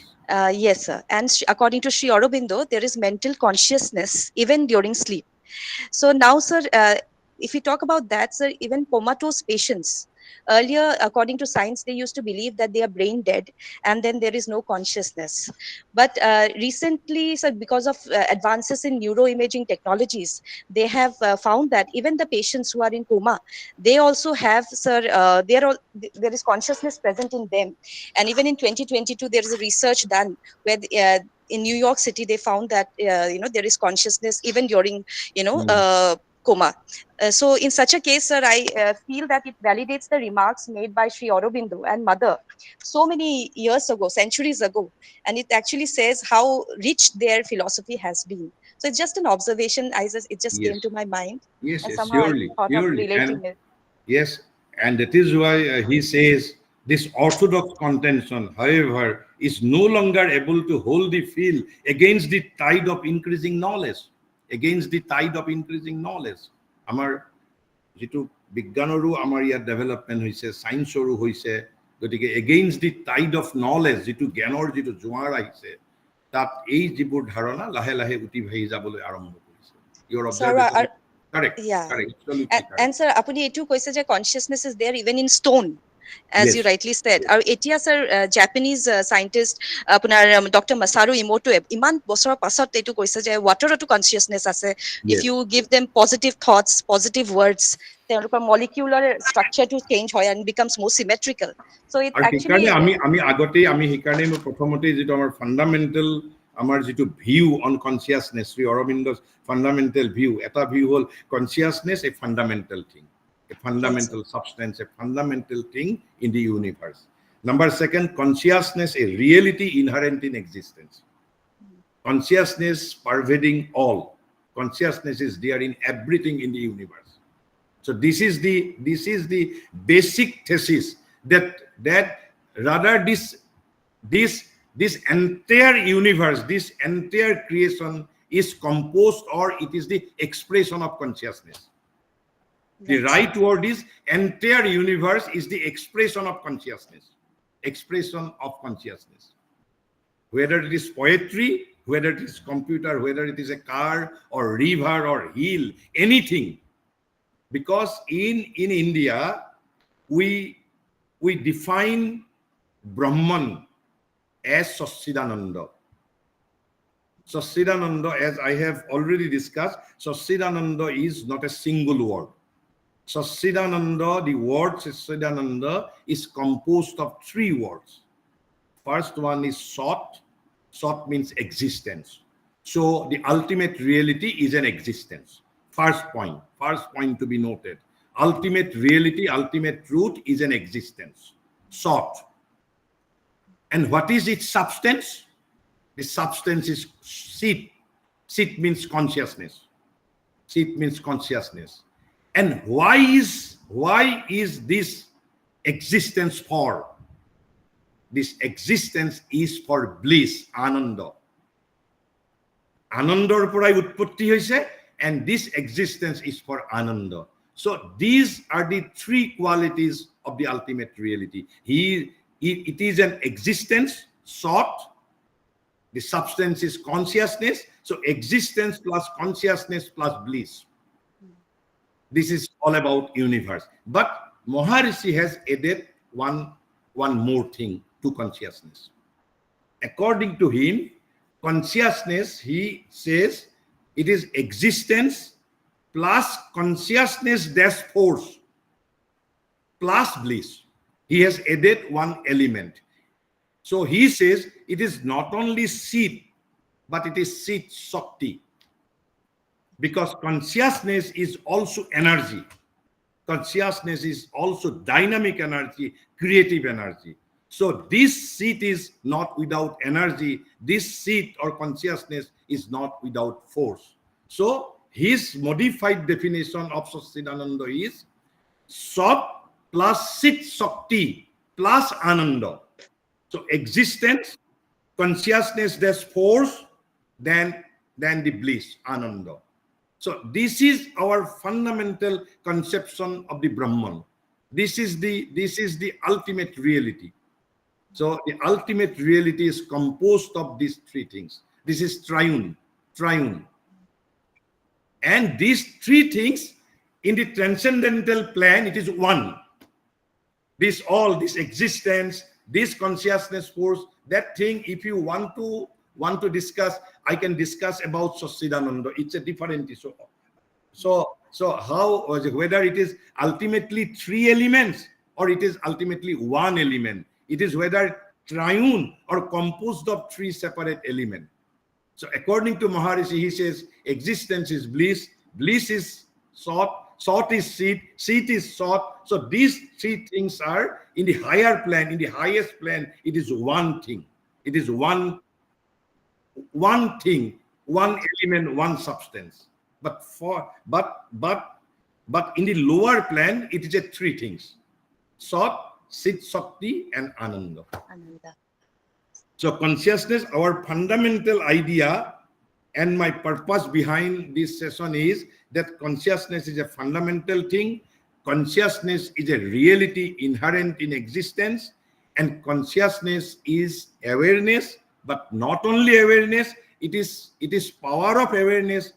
Yes, sir. And according to Sri Aurobindo, there is mental consciousness even during sleep. So now, sir, if we talk about that, sir, even comatose patients, earlier, according to science, they used to believe that they are brain dead and then there is no consciousness. But recently, sir, because of advances in neuroimaging technologies, they have found that even the patients who are in coma, they also have, sir, there is consciousness present in them. And even in 2022, there is a research done where in New York City, they found that, there is consciousness even during, coma. So in such a case, sir, I feel that it validates the remarks made by Sri Aurobindo and Mother so many years ago, centuries ago. And it actually says how rich their philosophy has been. So it's just an observation. It just Yes. came to my mind. Yes, And yes, somehow surely, I thought of surely. relating And it. yes, and that is why he says this orthodox contention, however, is no longer able to hold the field against the tide of increasing knowledge. Against the tide of increasing knowledge. Our যেটো বিজ্ঞানৰো আমাৰ ইয়াত development হৈছে সায়েন্সৰো হৈছে গতিকে against the tide of knowledge যেটো জ্ঞানৰ যেটো জোৱাৰ আহিছে তাত এই যিবোৰ ধাৰণা লাহে লাহে উঠি ভাহি যাবলৈ আৰম্ভ কৰিছে ইউৰ অবজাৰভেশন correct Yeah. correct absolutely correct. And sir, apuni etu koise je consciousness is there even in stone, as Yes. you rightly said. Aru etia sir, Japanese scientist apunar Dr. Masaru Emoto iman bosor pasot etu koise je water to consciousness ase. If Yes. you give them positive thoughts, positive words, তেওঁলোকৰ molecular structure to change hoy and becomes more symmetrical. So it আৰু actually আমি আগতে আমি সেইকাৰণে মই প্ৰথমতে যেটো আমাৰ ফান্ডামেন্টাল আমাৰ যেটো ভিউ অন কনসিয়াসনেস শ্ৰী অৰবিন্দৰ ফান্ডামেন্টাল ভিউ এটা ভিউ হল consciousness a fundamental thing a fundamental substance, a fundamental thing in the universe. Number second, consciousness, a reality inherent in existence. Consciousness pervading all. Consciousness is there in everything in the universe. So this is the basic thesis that rather this entire universe, this entire creation is composed or it is the expression of consciousness. The right word is entire universe is the expression of consciousness. Expression of consciousness. Whether it is poetry, whether it is computer, whether it is a car or river or hill, anything. Because in India, we define Brahman as Sachidananda. Sachidananda, as I have already discussed, Sachidananda is not a single word. Sachidananda, the word Sachidananda is composed of three words. First one is Sat. Sat means existence. So the ultimate reality is an existence. First point to be noted. Ultimate reality, ultimate truth is an existence. Sat. And what is its substance? The substance is Sit. Sit means consciousness. Sit means consciousness. And why is this existence for? This existence is for bliss, ananda. Anandar porai utpotti hoise, and this existence is for ananda. So these are the three qualities of the ultimate reality. It is an existence, Sat. The substance is consciousness. So existence plus consciousness plus bliss. This is all about universe. But Maharishi has added one more thing to consciousness. According to him, consciousness, he says, it is existence plus consciousness dash force plus bliss. He has added one element. So he says it is not only Sit, but it is Sit Shakti. Because consciousness is also energy. Consciousness is also dynamic energy, creative energy. So this Sit is not without energy. This Sit or consciousness is not without force. So his modified definition of Satchidananda is Sat plus Sit Shakti plus Ananda. So existence, consciousness, there's force, then the bliss, Ananda. So this is our fundamental conception of the Brahman. This is the ultimate reality. So the ultimate reality is composed of these three things. This is triune. And these three things in the transcendental plan, it is one. This existence, this consciousness force, that thing, if you want to discuss, I can discuss about Satchidananda. It's a different issue. So how, whether it is ultimately three elements or it is ultimately one element, it is whether triune or composed of three separate elements. So according to Maharishi, he says existence is bliss, bliss is Sat is Sit, Sit is Sat. So these three things are in the higher plan, in the highest plan, it is one thing. It is one thing, one element, one substance. But in the lower plan, it is a three things: Sat, Sit, Shakti, and Ananda. So consciousness, our fundamental idea and my purpose behind this session is that consciousness is a fundamental thing. Consciousness is a reality inherent in existence, and consciousness is awareness, but not only awareness, it is power of awareness.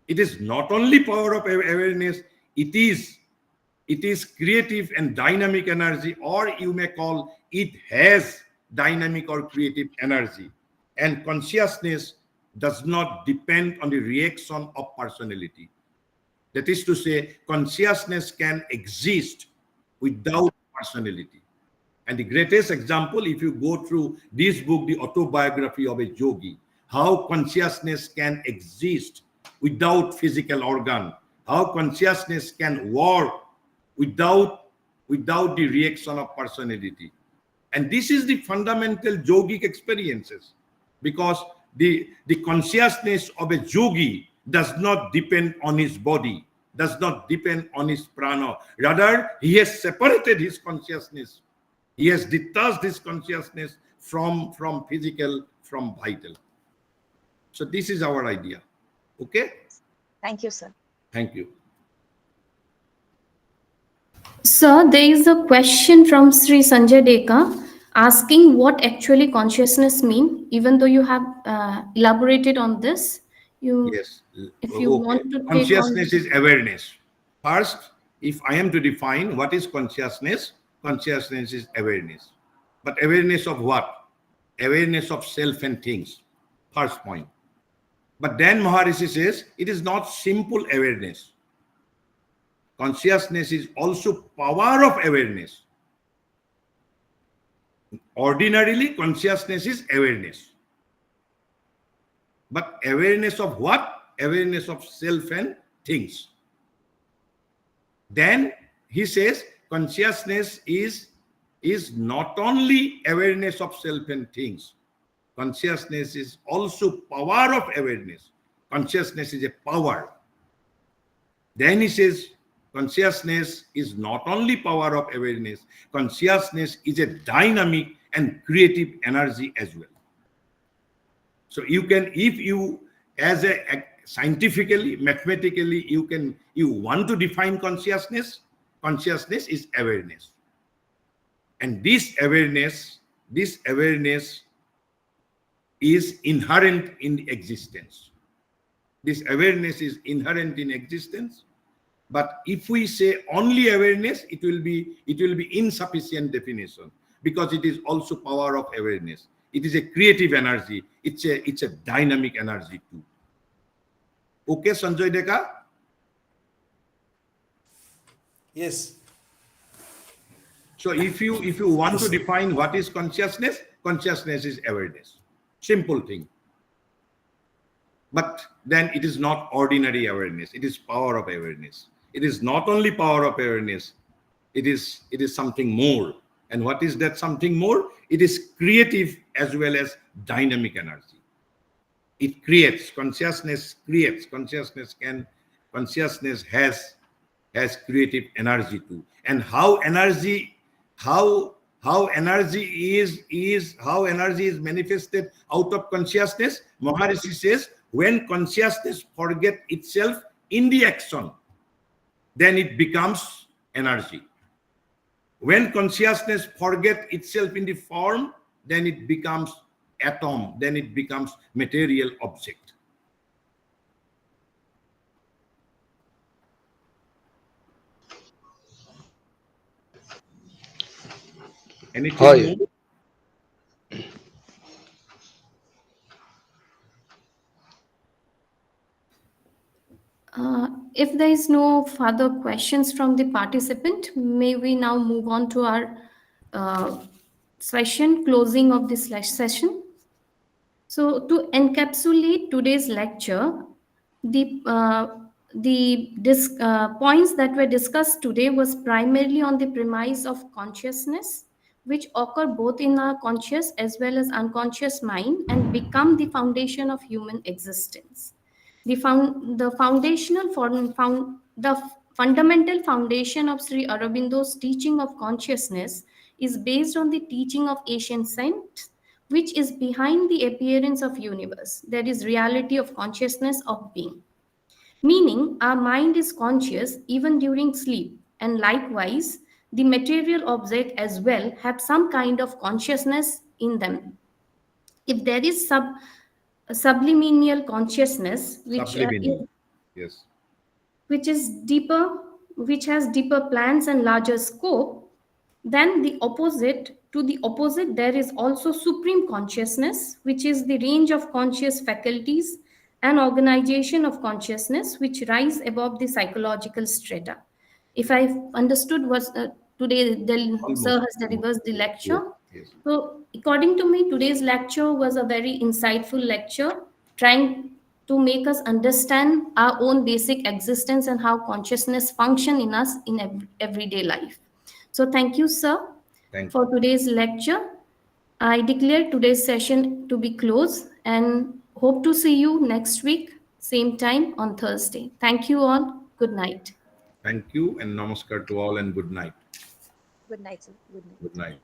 It is not only power of awareness, it is creative and dynamic energy, or you may call it has dynamic or creative energy. And consciousness does not depend on the reaction of personality. That is to say, consciousness can exist without personality. And the greatest example, if you go through this book, The Autobiography of a Yogi, how consciousness can exist without physical organ, how consciousness can work without the reaction of personality. And this is the fundamental yogic experiences, because the consciousness of a yogi does not depend on his body, does not depend on his prana. Rather, he has separated his consciousness. He has detached his consciousness from physical, from vital. So this is our idea. Okay? Thank you, sir. Thank you. Sir, there is a question from Sri Sanjay Deka asking what actually consciousness mean. Even though you have elaborated on this, Yes. If you want to take consciousness is awareness. First, if I am to define what is consciousness, consciousness is awareness. But awareness of what? Awareness of self and things. First point. But then Maharishi says it is not simple awareness. Consciousness is also power of awareness. Ordinarily, consciousness is awareness. But awareness of what? Awareness of self and things. Then he says consciousness is not only awareness of self and things. Consciousness is also power of awareness. Consciousness is a power. Then he says consciousness is not only power of awareness. Consciousness is a dynamic and creative energy as well. So you can, if you, as a scientifically, mathematically, you want to define consciousness, consciousness is awareness. And this awareness is inherent in existence. This awareness is inherent in existence. But if we say only awareness, it will be insufficient definition, because it is also power of awareness. It is a creative energy. It's a dynamic energy too. Okay, Sanjay Deka? Yes. So if you want to define what is consciousness, consciousness is awareness. Simple thing. But then it is not ordinary awareness. It is power of awareness. It is not only power of awareness. It is something more. And what is that something more? It is creative as well as dynamic energy. It creates. Consciousness creates. Consciousness has creative energy too. And how energy is manifested out of consciousness. Maharishi says, when consciousness forget itself in the action, then it becomes energy. When consciousness forget itself in the form, then it becomes atom, then it becomes material object. Anything Hi. more? If there is no further questions from the participant, may we now move on to our session, closing of this session. So to encapsulate today's lecture, the points that were discussed today was primarily on the premise of consciousness, which occur both in our conscious as well as unconscious mind and become the foundation of human existence. The fundamental foundation of Sri Aurobindo's teaching of consciousness is based on the teaching of ancient saints, which is behind the appearance of universe. There is reality of consciousness of being. Meaning, our mind is conscious even during sleep, and likewise, the material object as well have some kind of consciousness in them. If there is subliminal consciousness, Subliminal. Yes. which is deeper, which has deeper plans and larger scope, then the opposite there is also supreme consciousness, which is the range of conscious faculties and organization of consciousness which rise above the psychological strata. If I understood what today the sir has delivered the lecture. Yes. So according to me, today's lecture was a very insightful lecture, trying to make us understand our own basic existence and how consciousness function in us in everyday life. So thank you, sir, for today's lecture. I declare today's session to be closed and hope to see you next week, same time on Thursday. Thank you all. Good night. Thank you and namaskar to all and good night. Good night, sir. Good night. Good night.